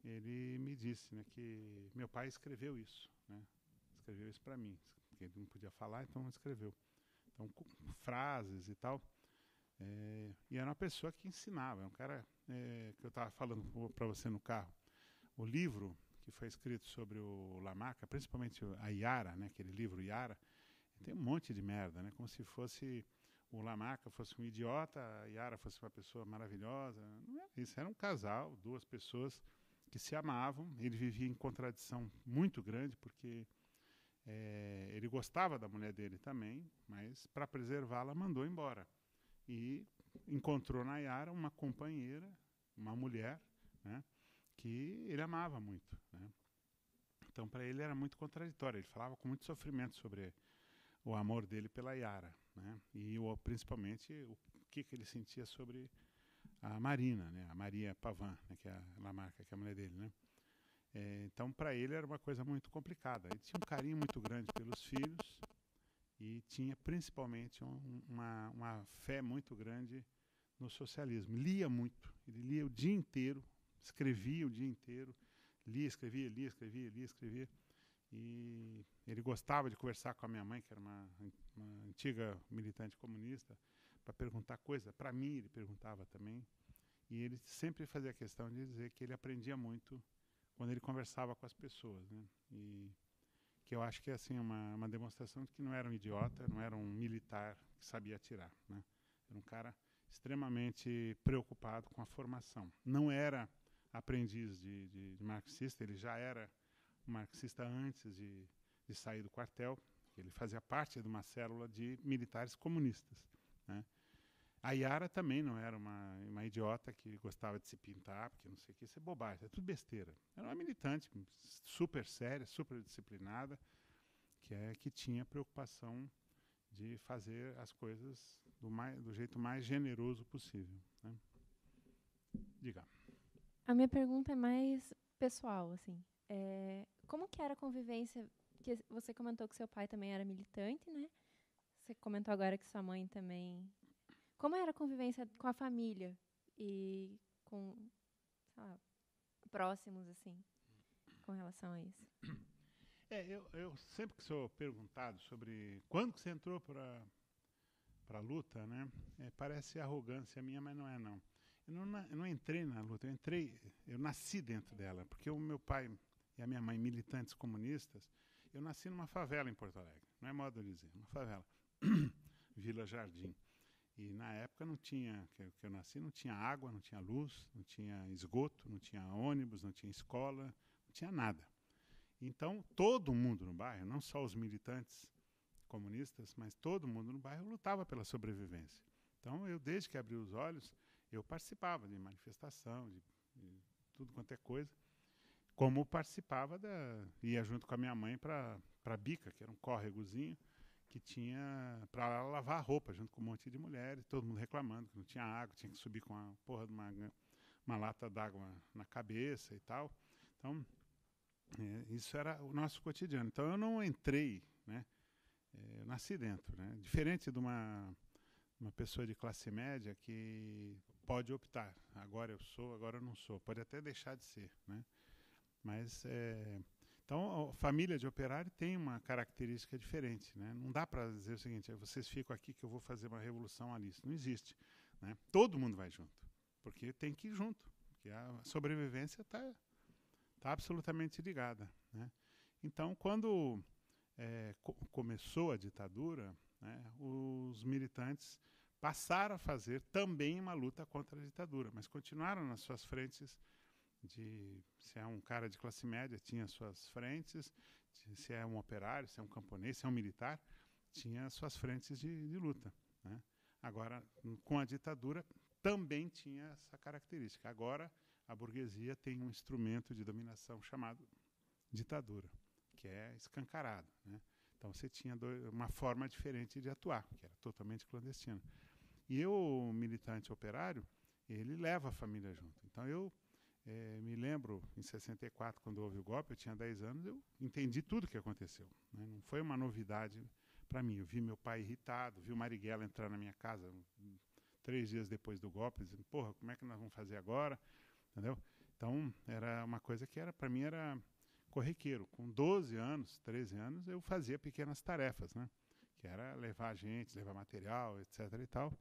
ele me disse, né, que meu pai escreveu isso, né? Escreveu isso para mim, porque ele não podia falar, então escreveu. Então, com frases e tal. E era uma pessoa que ensinava, é um cara que eu estava falando para você no carro. O livro que foi escrito sobre o Lamarca, principalmente a Yara, né, aquele livro Yara, tem um monte de merda, né, como se fosse o Lamarca fosse um idiota, a Yara fosse uma pessoa maravilhosa. Não era isso, era um casal, 2 pessoas que se amavam. Ele vivia em contradição muito grande, porque ele gostava da mulher dele também, mas para preservá-la mandou embora. E encontrou na Yara uma companheira, uma mulher, né, que ele amava muito. Né? Então, para ele era muito contraditório. Ele falava com muito sofrimento sobre o amor dele pela Yara, né? E principalmente o que ele sentia sobre a Marina, né? A Maria Pavan, né? Que é a Lamarca, que é a mulher dele. Né? Então, para ele era uma coisa muito complicada. Ele tinha um carinho muito grande pelos filhos e tinha principalmente uma fé muito grande no socialismo. Lia muito. Ele lia o dia inteiro, escrevia o dia inteiro, lia, escrevia. E ele gostava de conversar com a minha mãe, que era uma antiga militante comunista, para perguntar coisa. Para mim, ele perguntava também. E ele sempre fazia questão de dizer que ele aprendia muito quando ele conversava com as pessoas, né? E que eu acho que é assim, uma demonstração de que não era um idiota, não era um militar que sabia atirar, né? Era um cara extremamente preocupado com a formação. Não era aprendiz de marxista, ele já era um marxista antes de sair do quartel. Ele fazia parte de uma célula de militares comunistas, né? A Yara também não era uma idiota que gostava de se pintar, porque não sei o que, isso é bobagem, é tudo besteira. Era uma militante super séria, super disciplinada, que tinha preocupação de fazer as coisas do jeito mais generoso possível, né? Diga. A minha pergunta é mais pessoal, assim. Como que era a convivência? Que você comentou que seu pai também era militante, né? Você comentou agora que sua mãe também. Como era a convivência com a família e com, sei lá, próximos, assim, com relação a isso? Eu sempre que sou perguntado sobre quando que você entrou para a luta, né? Parece arrogância minha, mas não é não. Eu não entrei na luta, eu nasci dentro dela, porque o meu pai e a minha mãe, militantes comunistas, eu nasci numa favela em Porto Alegre, não é modo de dizer, uma favela, Vila Jardim. E na época não tinha, que eu nasci, não tinha água, não tinha luz, não tinha esgoto, não tinha ônibus, não tinha escola, não tinha nada. Então, todo mundo no bairro, não só os militantes comunistas, mas todo mundo no bairro lutava pela sobrevivência. Então, eu, desde que abri os olhos, eu participava de manifestação, de tudo quanto é coisa, como participava ia junto com a minha mãe para a Bica, que era um córregozinho, que tinha para lavar a roupa, junto com um monte de mulheres, todo mundo reclamando que não tinha água, tinha que subir com a porra de uma lata d'água na cabeça e tal. Então, isso era o nosso cotidiano. Então, eu não entrei, né? Eu nasci dentro, né? Diferente de uma pessoa de classe média que pode optar. Agora eu sou, agora eu não sou. Pode até deixar de ser, né? Mas, então, a família de operário tem uma característica diferente, né? Não dá para dizer o seguinte, vocês ficam aqui que eu vou fazer uma revolução ali. Isso não existe, né? Todo mundo vai junto, porque tem que ir junto. Porque a sobrevivência está absolutamente ligada, né? Então, quando começou a ditadura, né, os militantes passaram a fazer também uma luta contra a ditadura, mas continuaram nas suas frentes se é um cara de classe média, tinha suas frentes, se é um operário, se é um camponês, se é um militar, tinha suas frentes de luta, né? Agora, com a ditadura, também tinha essa característica. Agora, a burguesia tem um instrumento de dominação chamado ditadura, que é escancarado, né? Então, você tinha uma forma diferente de atuar, que era totalmente clandestina. E o militante operário, ele leva a família junto. Então, eu me lembro, em 64, quando houve o golpe, eu tinha 10 anos, eu entendi tudo o que aconteceu, né? Não foi uma novidade para mim. Eu vi meu pai irritado, vi o Marighella entrar na minha casa 3 dias depois do golpe, dizendo, porra, como é que nós vamos fazer agora? Entendeu? Então, era uma coisa que para mim era corriqueiro. Com 12 anos, 13 anos, eu fazia pequenas tarefas, né? Que era levar gente, levar material, etc. e tal,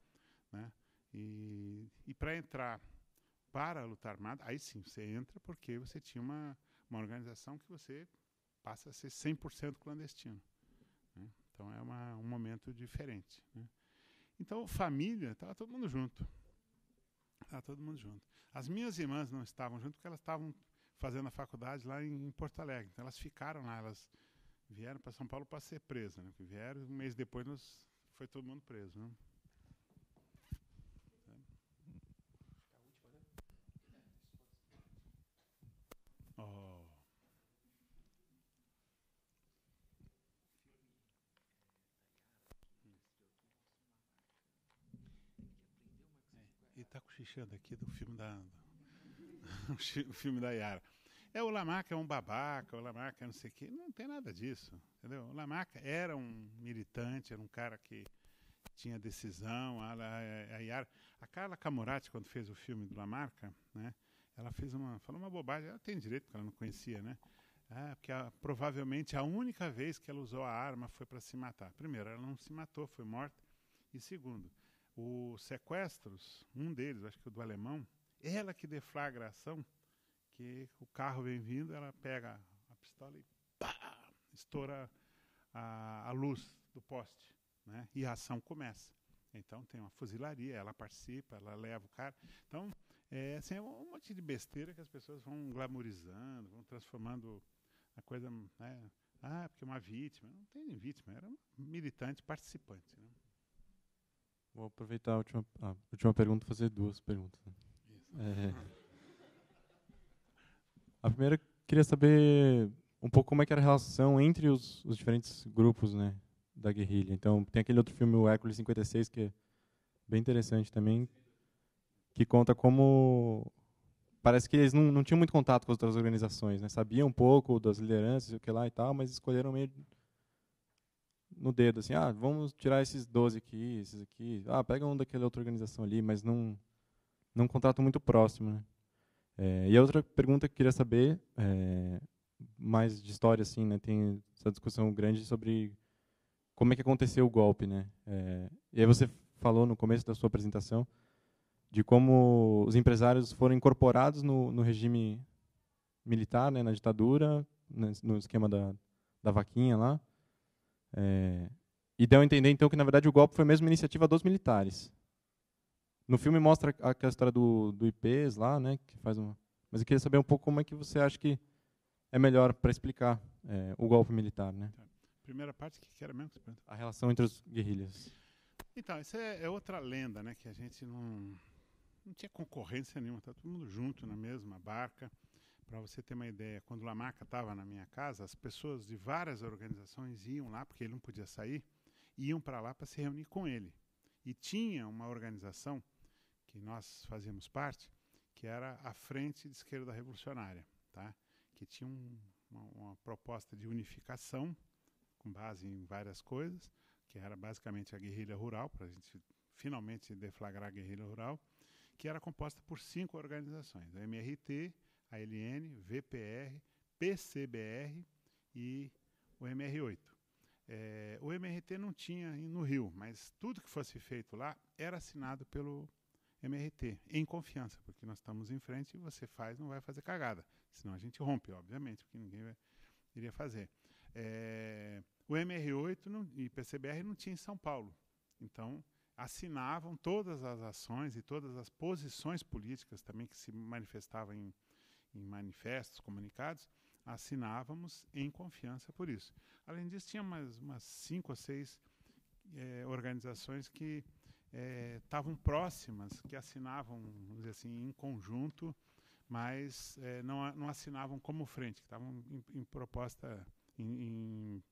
né? E para entrar para a luta armada, aí sim, você entra porque você tinha uma organização que você passa a ser 100% clandestino, né? Então é um momento diferente, né? Então, família, estava todo mundo junto. Estava todo mundo junto. As minhas irmãs não estavam junto porque elas estavam fazendo a faculdade lá em Porto Alegre. Então elas ficaram lá, elas vieram para São Paulo para ser presas, né? Vieram, um mês depois foi todo mundo preso, né? Oh. E está cochichando aqui do filme o filme da Yara. O Lamarca é um babaca, o Lamarca é não sei o quê. Não tem nada disso, entendeu? O Lamarca era um militante, era um cara que tinha decisão. A Yara, a Carla Camurati, quando fez o filme do Lamarca, né, ela falou uma bobagem. Ela tem direito, porque ela não conhecia, né? Porque provavelmente a única vez que ela usou a arma foi para se matar. Primeiro, ela não se matou, foi morta. E segundo, os sequestros, um deles, acho que o do alemão, ela que deflagra a ação, que o carro vem vindo, ela pega a pistola e pá, estoura a luz do poste, né? E a ação começa. Então tem uma fuzilaria, ela participa, ela leva o cara. Então, assim, é um monte de besteira que as pessoas vão glamorizando, vão transformando a coisa, né? Porque é uma vítima. Não tem nem vítima, era um militante participante, né? Vou aproveitar a última pergunta e fazer duas perguntas. A primeira, queria saber um pouco como é que era a relação entre os diferentes grupos, né, da guerrilha. Então, tem aquele outro filme, o Hércules 56, que é bem interessante também, que conta como... Parece que eles não tinham muito contato com as outras organizações, né? Sabiam um pouco das lideranças, o que lá e tal, mas escolheram meio no dedo, assim, vamos tirar esses 12 aqui, esses aqui, pega um daquela outra organização ali, mas não um contato muito próximo, né? E a outra pergunta que eu queria saber, mais de história, assim, né? Tem essa discussão grande sobre como é que aconteceu o golpe, né? E aí você falou no começo da sua apresentação de como os empresários foram incorporados no regime militar, né, na ditadura, no esquema da vaquinha lá. E deu a entender, então, que, na verdade, o golpe foi mesmo uma iniciativa dos militares. No filme mostra aquela história do IPs lá, né, que faz uma... Mas eu queria saber um pouco como é que você acha que é melhor para explicar o golpe militar, né? Primeira parte, que era mesmo? A relação entre os guerrilhas. Então, isso é outra lenda, né, que a gente não tinha concorrência nenhuma, tá todo mundo junto na mesma barca. Para você ter uma ideia, quando o Lamarca estava na minha casa, as pessoas de várias organizações iam lá, porque ele não podia sair, iam para lá para se reunir com ele. E tinha uma organização que nós fazíamos parte, que era a Frente de Esquerda Revolucionária, tá? Que tinha uma proposta de unificação, com base em várias coisas, que era basicamente a guerrilha rural, para a gente finalmente deflagrar a guerrilha rural, que era composta por 5 organizações: a MRT, a LN, VPR, PCBR e o MR8. O MRT não tinha no Rio, mas tudo que fosse feito lá era assinado pelo MRT, em confiança, porque nós estamos em frente e você faz, não vai fazer cagada. Senão a gente rompe, obviamente, porque ninguém iria fazer. O MR8 e PCBR não tinha em São Paulo. Então, assinavam todas as ações e todas as posições políticas também que se manifestavam em manifestos, comunicados, assinávamos em confiança por isso. Além disso, tinha umas 5 ou 6 organizações que estavam próximas, que assinavam, vamos dizer assim, em conjunto, mas não assinavam como frente, que estavam em proposta, em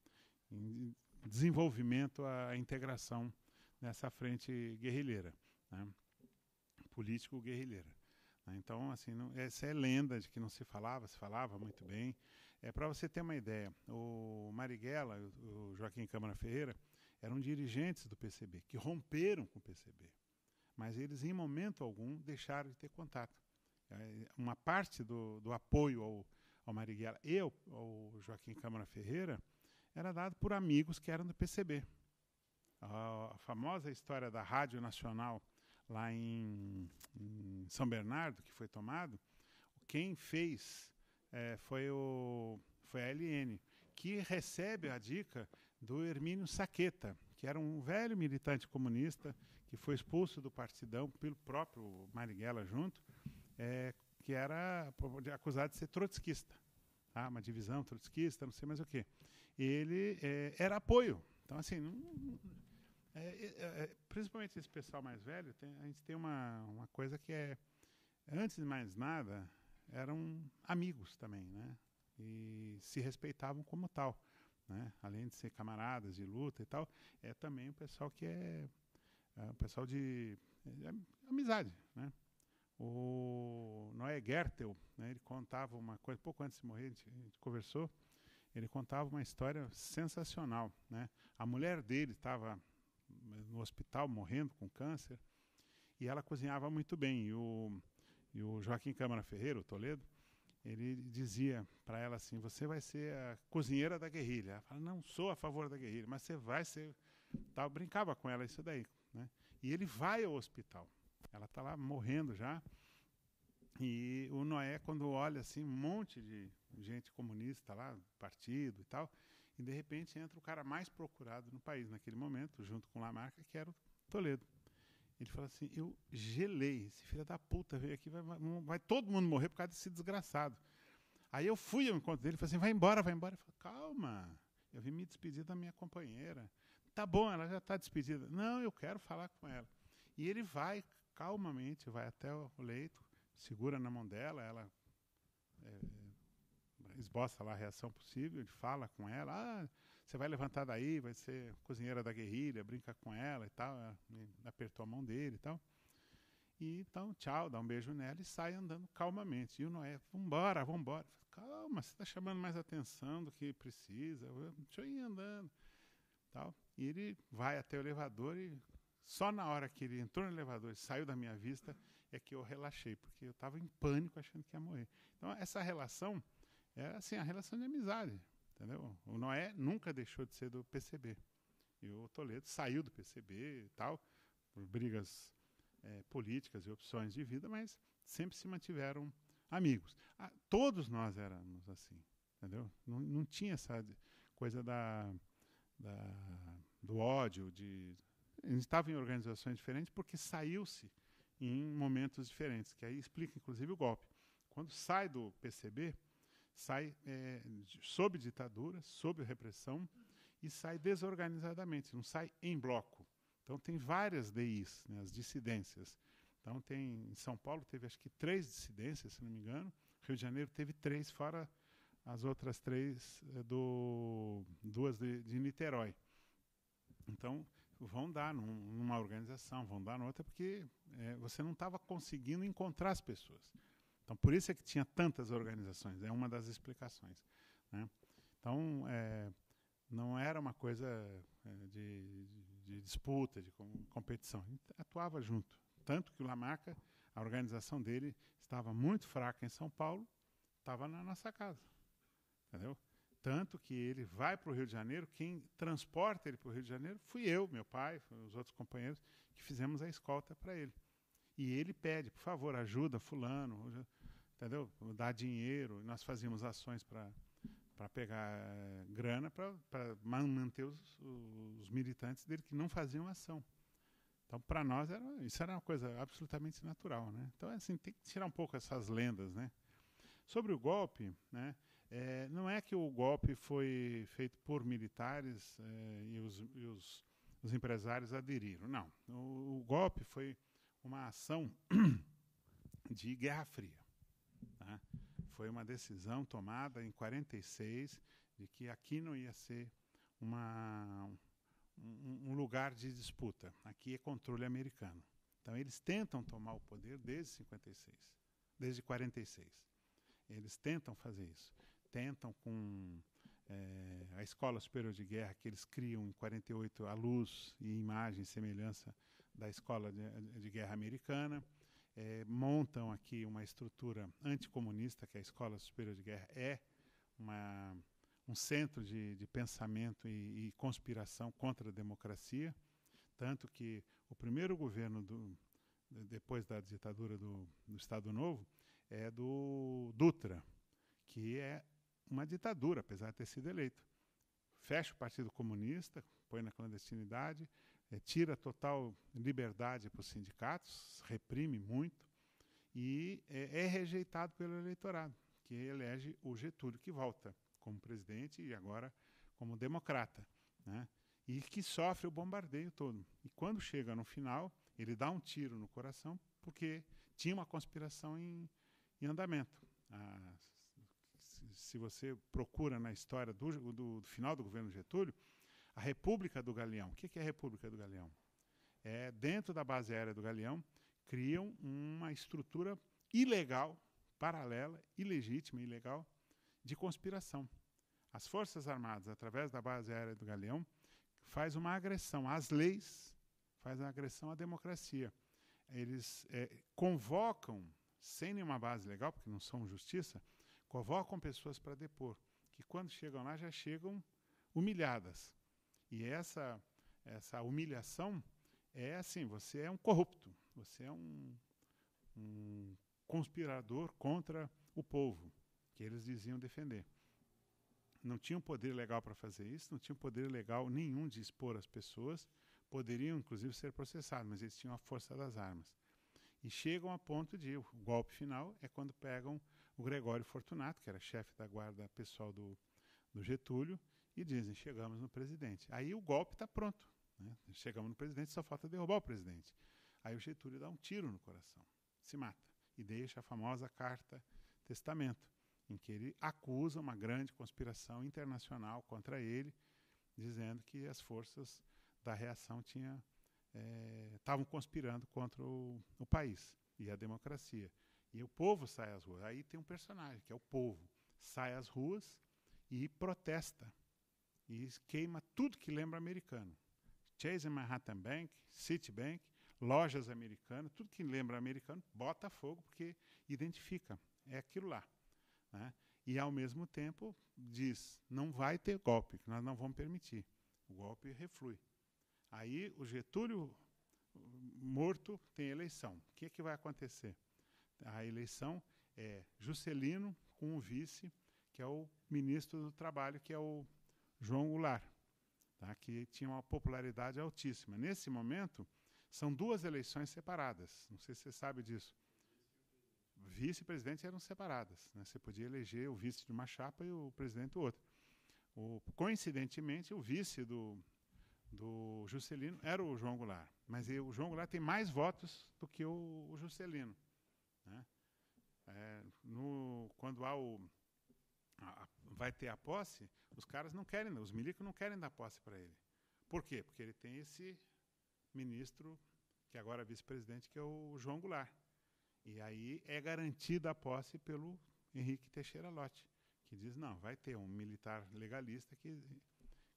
desenvolvimento a integração nessa frente guerrilheira, né? Político-guerrilheira. Então, assim, essa é lenda de que não se falava muito bem. Para você ter uma ideia, o Marighella, o Joaquim Câmara Ferreira, eram dirigentes do PCB, que romperam com o PCB. Mas eles, em momento algum, deixaram de ter contato. Uma parte do apoio ao Marighella e ao Joaquim Câmara Ferreira era dado por amigos que eram do PCB. A famosa história da Rádio Nacional lá em São Bernardo, que foi tomado, quem fez foi a LN, que recebe a dica do Hermínio Saqueta, que era um velho militante comunista, que foi expulso do Partidão pelo próprio Marighella junto, que era acusado de ser trotskista, tá? Uma divisão trotskista, não sei mais o quê. Ele era apoio. Então, assim, principalmente esse pessoal mais velho, a gente tem uma coisa que antes de mais nada, eram amigos também, né? E se respeitavam como tal, né? Além de ser camaradas de luta e tal, também o pessoal que o pessoal de amizade, né? O Noé Gertel, né, ele contava uma coisa, pouco antes de morrer, a gente conversou, ele contava uma história sensacional, né? A mulher dele estava no hospital morrendo com câncer e ela cozinhava muito bem. E o Joaquim Câmara Ferreira, o Toledo, ele dizia para ela assim: você vai ser a cozinheira da guerrilha. Ela fala: não sou a favor da guerrilha, mas você vai ser. Tal, brincava com ela isso daí, né? E ele vai ao hospital. Ela está lá morrendo já. E o Noé, quando olha assim, um monte de gente comunista lá, partido e tal, e de repente entra o cara mais procurado no país naquele momento, junto com Lamarca, que era o Toledo. Ele fala assim, eu gelei, esse filho da puta veio aqui, vai todo mundo morrer por causa desse desgraçado. Aí eu fui ao encontro dele e falei assim, vai embora, vai embora. Ele falou, calma, eu vim me despedir da minha companheira. Tá bom, ela já está despedida. Não, eu quero falar com ela. E ele vai calmamente, vai até o leito, segura na mão dela, ela esboça lá a reação possível, ele fala com ela, você vai levantar daí, vai ser cozinheira da guerrilha, brinca com ela e tal, apertou a mão dele e tal. E então, tchau, dá um beijo nela e sai andando calmamente. E o Noé, vambora, vambora. Calma, você está chamando mais atenção do que precisa, deixa eu ir andando. Tal. E ele vai até o elevador e só na hora que ele entrou no elevador e saiu da minha vista é que eu relaxei, porque eu estava em pânico achando que ia morrer. Então, essa relação é assim, a relação de amizade, entendeu? O Noé nunca deixou de ser do PCB. E o Toledo saiu do PCB e tal, por brigas políticas e opções de vida, mas sempre se mantiveram amigos. Todos nós éramos assim, entendeu? Não tinha essa coisa do ódio. A gente estava em organizações diferentes porque saiu-se em momentos diferentes, que aí explica, inclusive, o golpe. Quando sai do PCB, sai sob ditadura, sob repressão, e sai desorganizadamente, não sai em bloco. Então, tem várias DIs, né, as dissidências. Então, em São Paulo teve, acho que, 3 dissidências, se não me engano. Rio de Janeiro teve 3, fora as outras 3, 2 de Niterói. Então, vão dar numa organização, vão dar noutra, porque você não estava conseguindo encontrar as pessoas. Então, por isso é que tinha tantas organizações. É uma das explicações, né? Então, não era uma coisa de disputa, de competição. A gente atuava junto. Tanto que o Lamarca, a organização dele estava muito fraca em São Paulo, estava na nossa casa. Entendeu? Tanto que ele vai para o Rio de Janeiro, quem transporta ele para o Rio de Janeiro fui eu, meu pai, os outros companheiros, que fizemos a escolta para ele. E ele pede, por favor, ajuda fulano, entendeu? Dá dinheiro. Nós fazíamos ações para pegar grana para manter os militantes dele que não faziam ação. Então, para nós, isso era uma coisa absolutamente natural, né? Então, assim, tem que tirar um pouco essas lendas, né? Sobre o golpe, né? Não é que o golpe foi feito por militares e os empresários aderiram. Não. O golpe foi uma ação de Guerra Fria. Tá? Foi uma decisão tomada em 1946 de que aqui não ia ser um lugar de disputa. Aqui é controle americano. Então, eles tentam tomar o poder desde 56, desde 46. Eles tentam fazer isso. Tentam com a Escola Superior de Guerra, que eles criam em 48 à luz e imagem e semelhança da Escola de Guerra Americana. Montam aqui uma estrutura anticomunista, que a Escola Superior de Guerra é um centro de pensamento e conspiração contra a democracia. Tanto que o primeiro governo, depois da ditadura do Estado Novo, é do Dutra, que é uma ditadura, apesar de ter sido eleito. Fecha o Partido Comunista, põe na clandestinidade, tira total liberdade para os sindicatos, reprime muito, e é rejeitado pelo eleitorado, que elege o Getúlio, que volta como presidente e agora como democrata, né? E que sofre o bombardeio todo. E quando chega no final, ele dá um tiro no coração, porque tinha uma conspiração em andamento. Se você procura na história do final do governo Getúlio, a República do Galeão. O que é a República do Galeão? Dentro da base aérea do Galeão, criam uma estrutura ilegal, paralela, ilegítima, ilegal, de conspiração. As Forças Armadas, através da base aérea do Galeão, faz uma agressão às leis, faz uma agressão à democracia. Eles convocam, sem nenhuma base legal, porque não são justiça, convocam pessoas para depor, que quando chegam lá já chegam humilhadas. E essa humilhação é assim, você é um corrupto, você é um conspirador contra o povo, que eles diziam defender. Não tinham poder legal para fazer isso, não tinham poder legal nenhum de expor as pessoas, poderiam inclusive ser processados, mas eles tinham a força das armas. E chegam a ponto de, o golpe final é quando pegam o Gregório Fortunato, que era chefe da guarda pessoal do Getúlio, e dizem, chegamos no presidente. Aí o golpe está pronto, né? Chegamos no presidente, só falta derrubar o presidente. Aí o Getúlio dá um tiro no coração, se mata, e deixa a famosa carta testamento, em que ele acusa uma grande conspiração internacional contra ele, dizendo que as forças da reação estavam conspirando contra o país e a democracia. E o povo sai às ruas. Aí tem um personagem, que é o povo. Sai às ruas e protesta. E queima tudo que lembra americano. Chase Manhattan Bank, Citibank, lojas americanas, tudo que lembra americano, bota fogo, porque identifica. É aquilo lá. Né? E, ao mesmo tempo, diz, não vai ter golpe, que nós não vamos permitir. O golpe reflui. Aí, o Getúlio morto tem eleição. O que é que vai acontecer? A eleição é Juscelino com o vice, que é o ministro do Trabalho, que é o João Goulart, tá? Que tinha uma popularidade altíssima. Nesse momento, são duas eleições separadas. Não sei se você sabe disso. Vice-presidente eram separadas, né? Você podia eleger o vice de uma chapa e o presidente do outro. Coincidentemente, o vice do Juscelino era o João Goulart, mas o João Goulart tem mais votos do que o Juscelino. Né? Quando vai ter a posse, os caras não querem, os milicos não querem dar posse para ele. Por quê? Porque ele tem esse ministro, que agora é vice-presidente, que é o João Goulart. E aí é garantida a posse pelo Henrique Teixeira Lott, que diz, não, vai ter um militar legalista que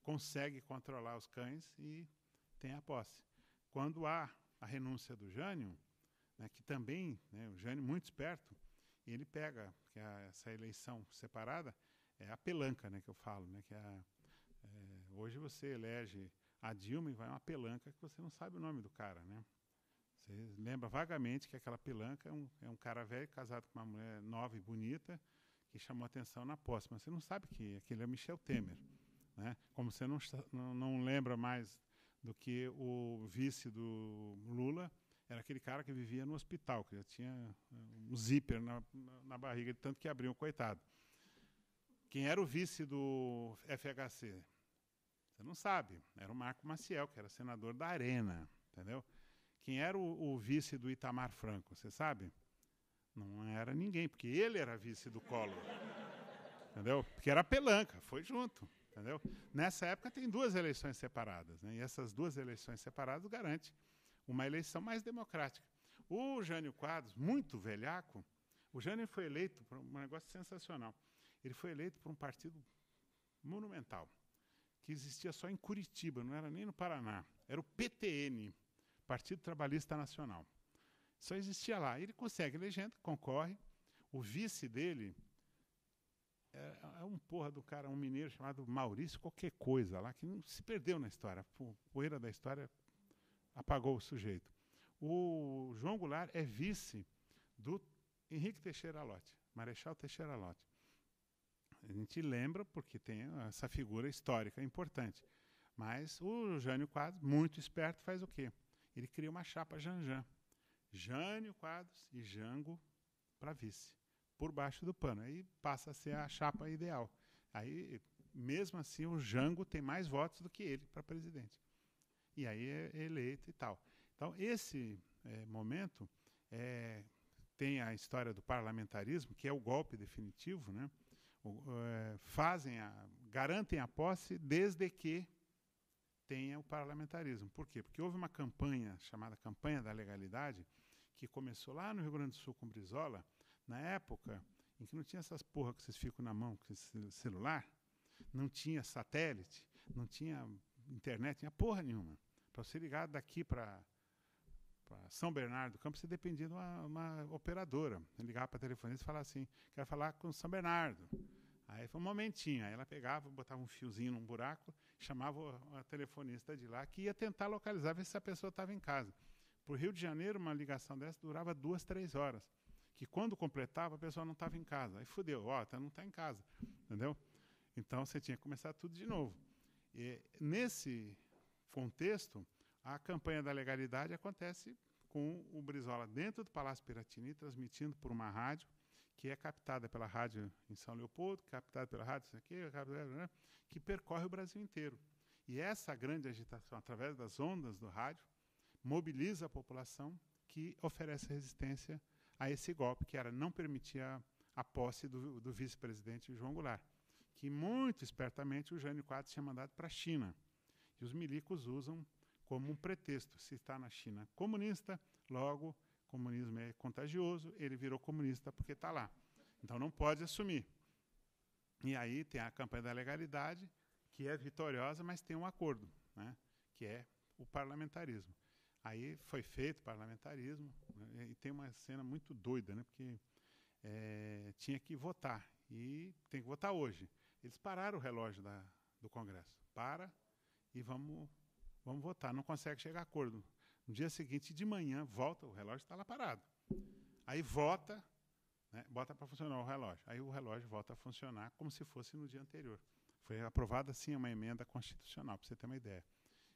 consegue controlar os cães e tem a posse. Quando há a renúncia do Jânio, né, que também, né, o Jânio muito esperto, ele pega que essa eleição separada, é a pelanca, né, que eu falo, né, que hoje você elege a Dilma e vai uma pelanca que você não sabe o nome do cara, né? Você lembra vagamente que aquela pelanca é um cara velho casado com uma mulher nova e bonita que chamou atenção na posse, mas você não sabe que aquele é Michel Temer, né? Como você não lembra mais do que o vice do Lula era aquele cara que vivia no hospital, que já tinha um zíper na barriga, de tanto que abriu, coitado. Quem era o vice do FHC? Você não sabe. Era o Marco Maciel, que era senador da Arena, entendeu? Quem era o vice do Itamar Franco, você sabe? Não era ninguém, porque ele era vice do Collor. Entendeu? Porque era pelanca, foi junto. Entendeu? Nessa época tem duas eleições separadas, né? E essas duas eleições separadas garantem uma eleição mais democrática. O Jânio Quadros, muito velhaco, o Jânio foi eleito por um negócio sensacional. Ele foi eleito por um partido monumental, que existia só em Curitiba, não era nem no Paraná. Era o PTN, Partido Trabalhista Nacional. Só existia lá. Ele consegue legenda, concorre. O vice dele é um porra do cara, um mineiro chamado Maurício qualquer coisa lá, que não se perdeu na história. A poeira da história apagou o sujeito. O João Goulart é vice do Henrique Teixeira Lott, Marechal Teixeira Lott. A gente lembra porque tem essa figura histórica importante. Mas o Jânio Quadros, muito esperto, faz o quê? Ele cria uma chapa Janjan. Jânio Quadros e Jango para vice, por baixo do pano. Aí passa a ser a chapa ideal. Aí, mesmo assim, o Jango tem mais votos do que ele para presidente. E aí é eleito e tal. Então, esse momento tem a história do parlamentarismo, que é o golpe definitivo, né? Garantem a posse desde que tenha o parlamentarismo. Por quê? Porque houve uma campanha chamada Campanha da Legalidade, que começou lá no Rio Grande do Sul com Brizola, na época em que não tinha essas porra que vocês ficam na mão com esse celular, não tinha satélite, não tinha internet, não tinha porra nenhuma. Para você ligar daqui para São Bernardo do Campo, você dependia de uma operadora. Eu ligava para a telefonista e falava assim, quero falar com São Bernardo. Aí foi um momentinho, aí ela pegava, botava um fiozinho num buraco, chamava a telefonista de lá, que ia tentar localizar, ver se a pessoa estava em casa. Para o Rio de Janeiro, uma ligação dessa durava 2, 3 horas. que quando completava, a pessoa não estava em casa. Aí fudeu, ó, não está em casa, entendeu? Então, você tinha que começar tudo de novo. E, nesse contexto, a campanha da legalidade acontece com o Brizola dentro do Palácio Piratini, transmitindo por uma rádio, que é captada pela rádio em São Leopoldo, captada pela rádio que percorre o Brasil inteiro. E essa grande agitação, através das ondas do rádio, mobiliza a população que oferece resistência a esse golpe, que era não permitir a posse do vice-presidente João Goulart, que muito espertamente o Jânio Quadros tinha mandado para a China. E os milicos usam como um pretexto. Se está na China comunista, logo, comunismo é contagioso, ele virou comunista porque está lá. Então não pode assumir. E aí tem a campanha da legalidade, que é vitoriosa, mas tem um acordo, né, que é o parlamentarismo. Aí foi feito o parlamentarismo, né, e tem uma cena muito doida, né, porque tinha que votar, e tem que votar hoje. Eles pararam o relógio do Congresso. Para e vamos votar. Não consegue chegar a acordo. No dia seguinte, de manhã, volta, o relógio está lá parado. Aí vota, né, bota para funcionar o relógio. Aí o relógio volta a funcionar como se fosse no dia anterior. Foi aprovada, sim, uma emenda constitucional, para você ter uma ideia.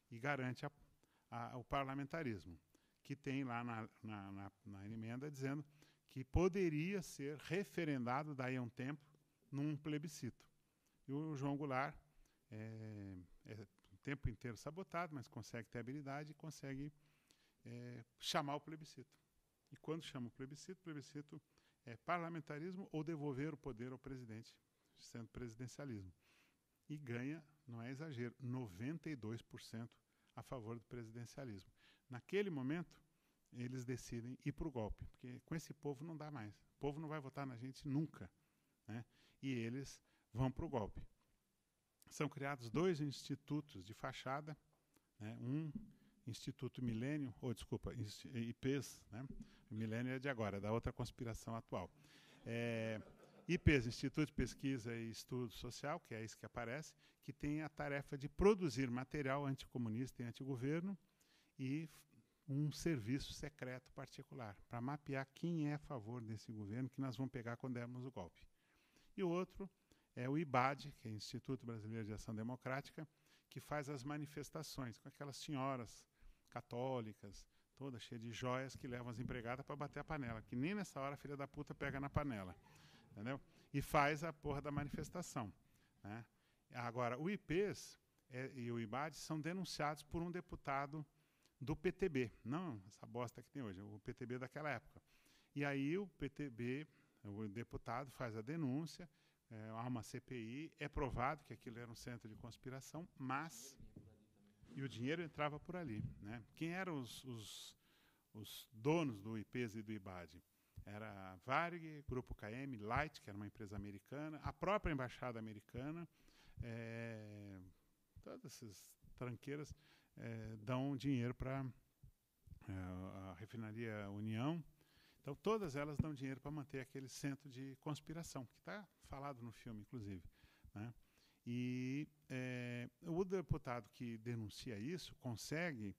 E garante o parlamentarismo, que tem lá na emenda dizendo que poderia ser referendado daí a um tempo num plebiscito. E o João Goulart o tempo inteiro sabotado, mas consegue ter habilidade e consegue chamar o plebiscito. E quando chama o plebiscito é parlamentarismo ou devolver o poder ao presidente, sendo presidencialismo. E ganha, não é exagero, 92% a favor do presidencialismo. Naquele momento, eles decidem ir para o golpe, porque com esse povo não dá mais. O povo não vai votar na gente nunca, né? E eles vão para o golpe. São criados 2 institutos de fachada, né? Um Instituto Milênio, IPES, né? O Milênio é de agora, é da outra conspiração atual. IPES, Instituto de Pesquisa e Estudo Social, que é isso que aparece, que tem a tarefa de produzir material anticomunista e antigoverno e um serviço secreto particular, para mapear quem é a favor desse governo, que nós vamos pegar quando dermos o golpe. E o outro é o IBAD, que é o Instituto Brasileiro de Ação Democrática, que faz as manifestações com aquelas senhoras católicas, todas cheias de joias, que levam as empregadas para bater a panela, que nem nessa hora a filha da puta pega na panela. Entendeu? E faz a porra da manifestação, né? Agora, o IPES e o IBAD são denunciados por um deputado do PTB, não essa bosta que tem hoje, o PTB daquela época. E aí o PTB, o deputado, faz a denúncia, há uma CPI, é provado que aquilo era um centro de conspiração, mas... E o dinheiro entrava por ali, né? Quem eram os donos do IPES e do IBAD? Era a Varig, Grupo KM, Light, que era uma empresa americana, a própria embaixada americana, todas essas tranqueiras dão dinheiro para a refinaria União. Então, todas elas dão dinheiro para manter aquele centro de conspiração, que está falado no filme, inclusive, né? E o deputado que denuncia isso consegue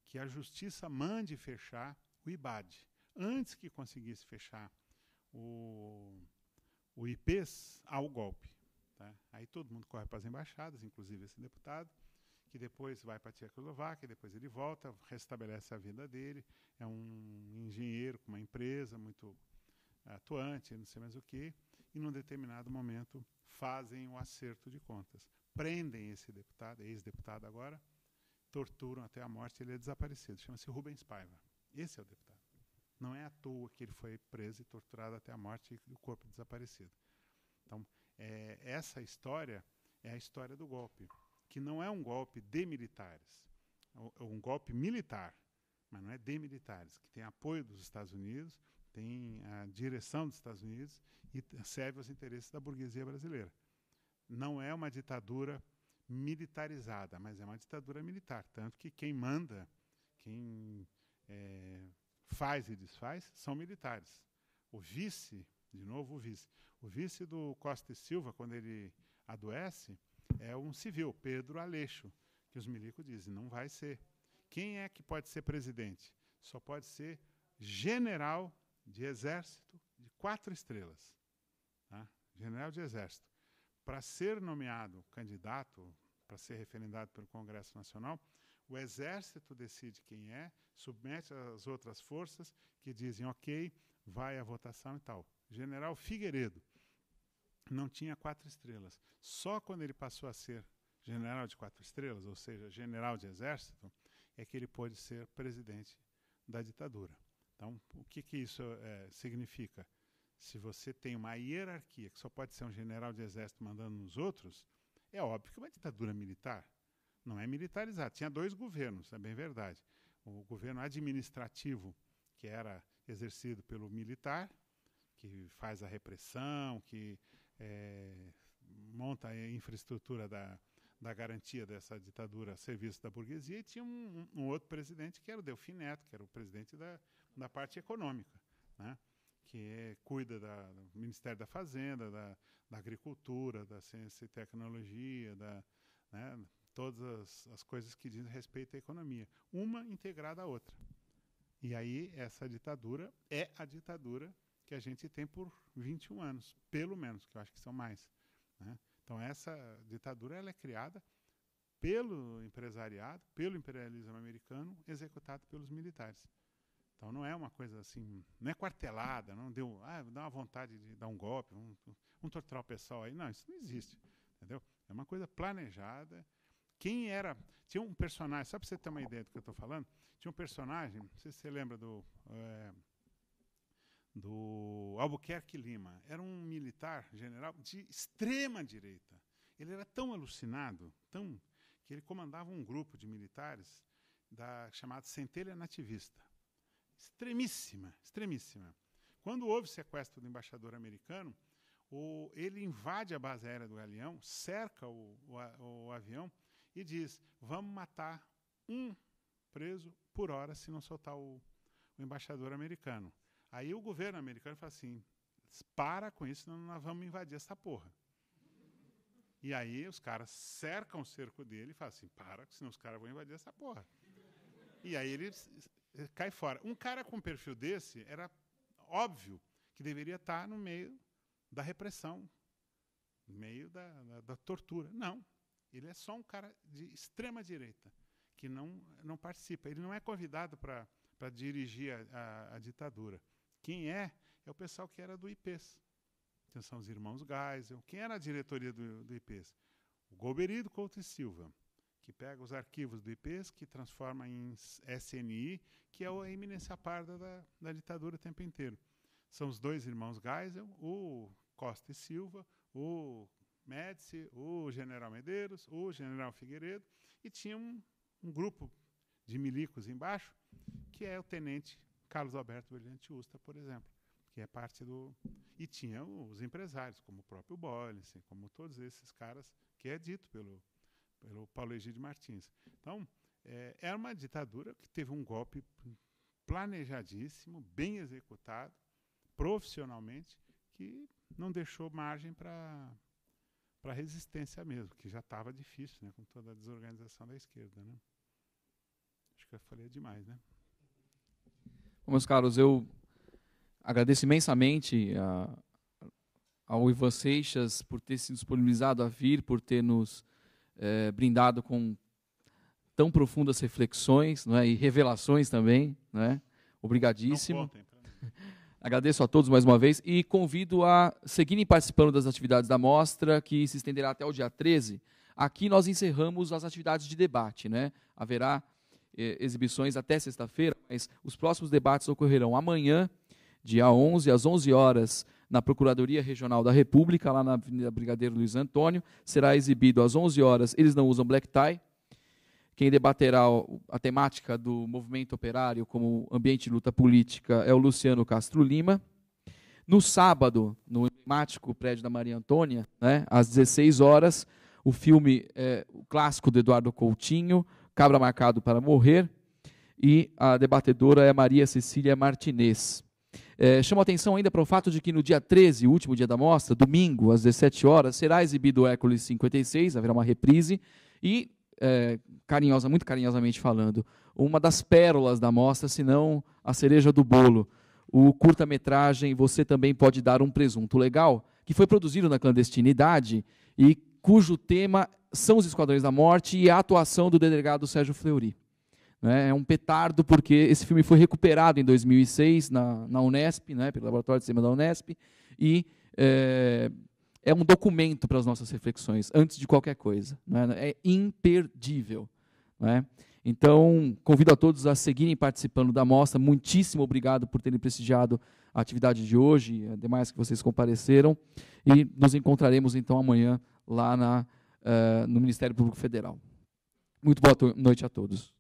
que a justiça mande fechar o IBAD. Antes que conseguisse fechar o IPES, há o golpe. Tá? Aí todo mundo corre para as embaixadas, inclusive esse deputado, que depois vai para a Tchecoslováquia, depois ele volta, restabelece a vida dele, é um engenheiro com uma empresa muito atuante, não sei mais o quê, e num determinado momento fazem um acerto de contas. Prendem esse deputado, ex-deputado agora, torturam até a morte, ele é desaparecido. Chama-se Rubens Paiva. Esse é o deputado. Não é à toa que ele foi preso e torturado até a morte e o corpo desaparecido. Então, essa história é a história do golpe, que não é um golpe de militares, é um golpe militar, mas não é de militares, que tem apoio dos Estados Unidos, tem a direção dos Estados Unidos e serve aos interesses da burguesia brasileira. Não é uma ditadura militarizada, mas é uma ditadura militar, tanto que quem manda, quem faz e desfaz, são militares. O vice, de novo o vice do Costa e Silva, quando ele adoece, é um civil, Pedro Aleixo, que os milicos dizem, não vai ser. Quem é que pode ser presidente? Só pode ser general de exército de 4 estrelas, tá? General de exército. Para ser nomeado candidato, para ser referendado pelo Congresso Nacional, o exército decide quem é, submete às outras forças que dizem ok, vai à votação e tal. General Figueiredo não tinha 4 estrelas. Só quando ele passou a ser general de 4 estrelas, ou seja, general de exército, é que ele pôde ser presidente da ditadura. Então, o que isso significa? Se você tem uma hierarquia que só pode ser um general de exército mandando nos outros, é óbvio que uma ditadura militar não é militarizada. Tinha 2 governos, é bem verdade. O governo administrativo, que era exercido pelo militar, que faz a repressão, que monta a infraestrutura da garantia dessa ditadura a serviço da burguesia, e tinha um outro presidente, que era o Delfim Neto, que era o presidente da parte econômica, né? Que cuida do Ministério da Fazenda, da Agricultura, da Ciência e Tecnologia, né, todas as coisas que dizem respeito à economia, uma integrada à outra. E aí essa ditadura é a ditadura que a gente tem por 21 anos, pelo menos, que eu acho que são mais, né? Então essa ditadura ela é criada pelo empresariado, pelo imperialismo americano, executado pelos militares. Então não é uma coisa assim, não é quartelada, não deu, dá uma vontade de dar um golpe, vamos torturar o pessoal aí. Não, isso não existe, entendeu? É uma coisa planejada. Tinha um personagem, só para você ter uma ideia do que eu estou falando, tinha um personagem, não sei se você lembra do Albuquerque Lima, era um militar general de extrema direita. Ele era tão alucinado, que ele comandava um grupo de militares chamado Centelha Nativista. Extremíssima, extremíssima. Quando houve sequestro do embaixador americano, ele invade a base aérea do Galeão, cerca o avião e diz, vamos matar um preso por hora se não soltar o embaixador americano. Aí o governo americano fala assim, para com isso, senão nós vamos invadir essa porra. E aí os caras cercam o cerco dele e falam assim, para, senão os caras vão invadir essa porra. E aí ele cai fora. Um cara com um perfil desse era óbvio que deveria estar no meio da repressão, no meio da tortura. Não, ele é só um cara de extrema direita, que não participa. Ele não é convidado para dirigir a ditadura. Quem é o pessoal que era do IPES. Então, são os irmãos Geisel. Quem era a diretoria do IPES? O Golbery Couto e Silva, que pega os arquivos do IPES, que transforma em SNI, que é a eminência parda da ditadura o tempo inteiro. São os 2 irmãos Geisel, o Costa e Silva, o Médici, o general Medeiros, o general Figueiredo, e tinha um grupo de milicos embaixo, que é o tenente Carlos Alberto Brilhante Usta, por exemplo, que é parte do... E tinha os empresários, como o próprio Bollesen, como todos esses caras, que é dito pelo Paulo Egídio Martins. Então, era uma ditadura que teve um golpe planejadíssimo, bem executado, profissionalmente, que não deixou margem para resistência mesmo, que já estava difícil, né, com toda a desorganização da esquerda, né? Acho que eu falei demais, né? Bom, meus caros, eu agradeço imensamente ao Ivan Seixas por ter se disponibilizado a vir, por ter nos brindado com tão profundas reflexões, não é, e revelações também, não é? Obrigadíssimo. Agradeço a todos mais uma vez e convido a seguirem participando das atividades da mostra, que se estenderá até o dia 13. Aqui nós encerramos as atividades de debate, né? Haverá exibições até sexta-feira, mas os próximos debates ocorrerão amanhã, dia 11, às 11 horas, na Procuradoria Regional da República, lá na Avenida Brigadeiro Luiz Antônio. Será exibido às 11 horas, Eles Não Usam Black Tie. Quem debaterá a temática do movimento operário como ambiente de luta política é o Luciano Castro Lima. No sábado, no emblemático prédio da Maria Antônia, né, às 16 horas, o filme, o clássico do Eduardo Coutinho, Cabra Marcado para Morrer, e a debatedora é Maria Cecília Martinez. Chamo a atenção ainda para o fato de que no dia 13, o último dia da mostra, domingo, às 17 horas, será exibido o Hércules 56, haverá uma reprise, e, muito carinhosamente falando, uma das pérolas da mostra, se não a cereja do bolo, o curta-metragem Você Também Pode Dar um Presunto Legal, que foi produzido na clandestinidade e cujo tema são os Esquadrões da Morte e a atuação do delegado Sérgio Fleury. É um petardo, porque esse filme foi recuperado em 2006 na Unesp, pelo Laboratório de Cinema da Unesp, e é um documento para as nossas reflexões, antes de qualquer coisa. É imperdível. Então, convido a todos a seguirem participando da mostra. Muitíssimo obrigado por terem prestigiado a atividade de hoje, demais que vocês compareceram, e nos encontraremos, então, amanhã, lá no Ministério Público Federal. Muito boa noite a todos.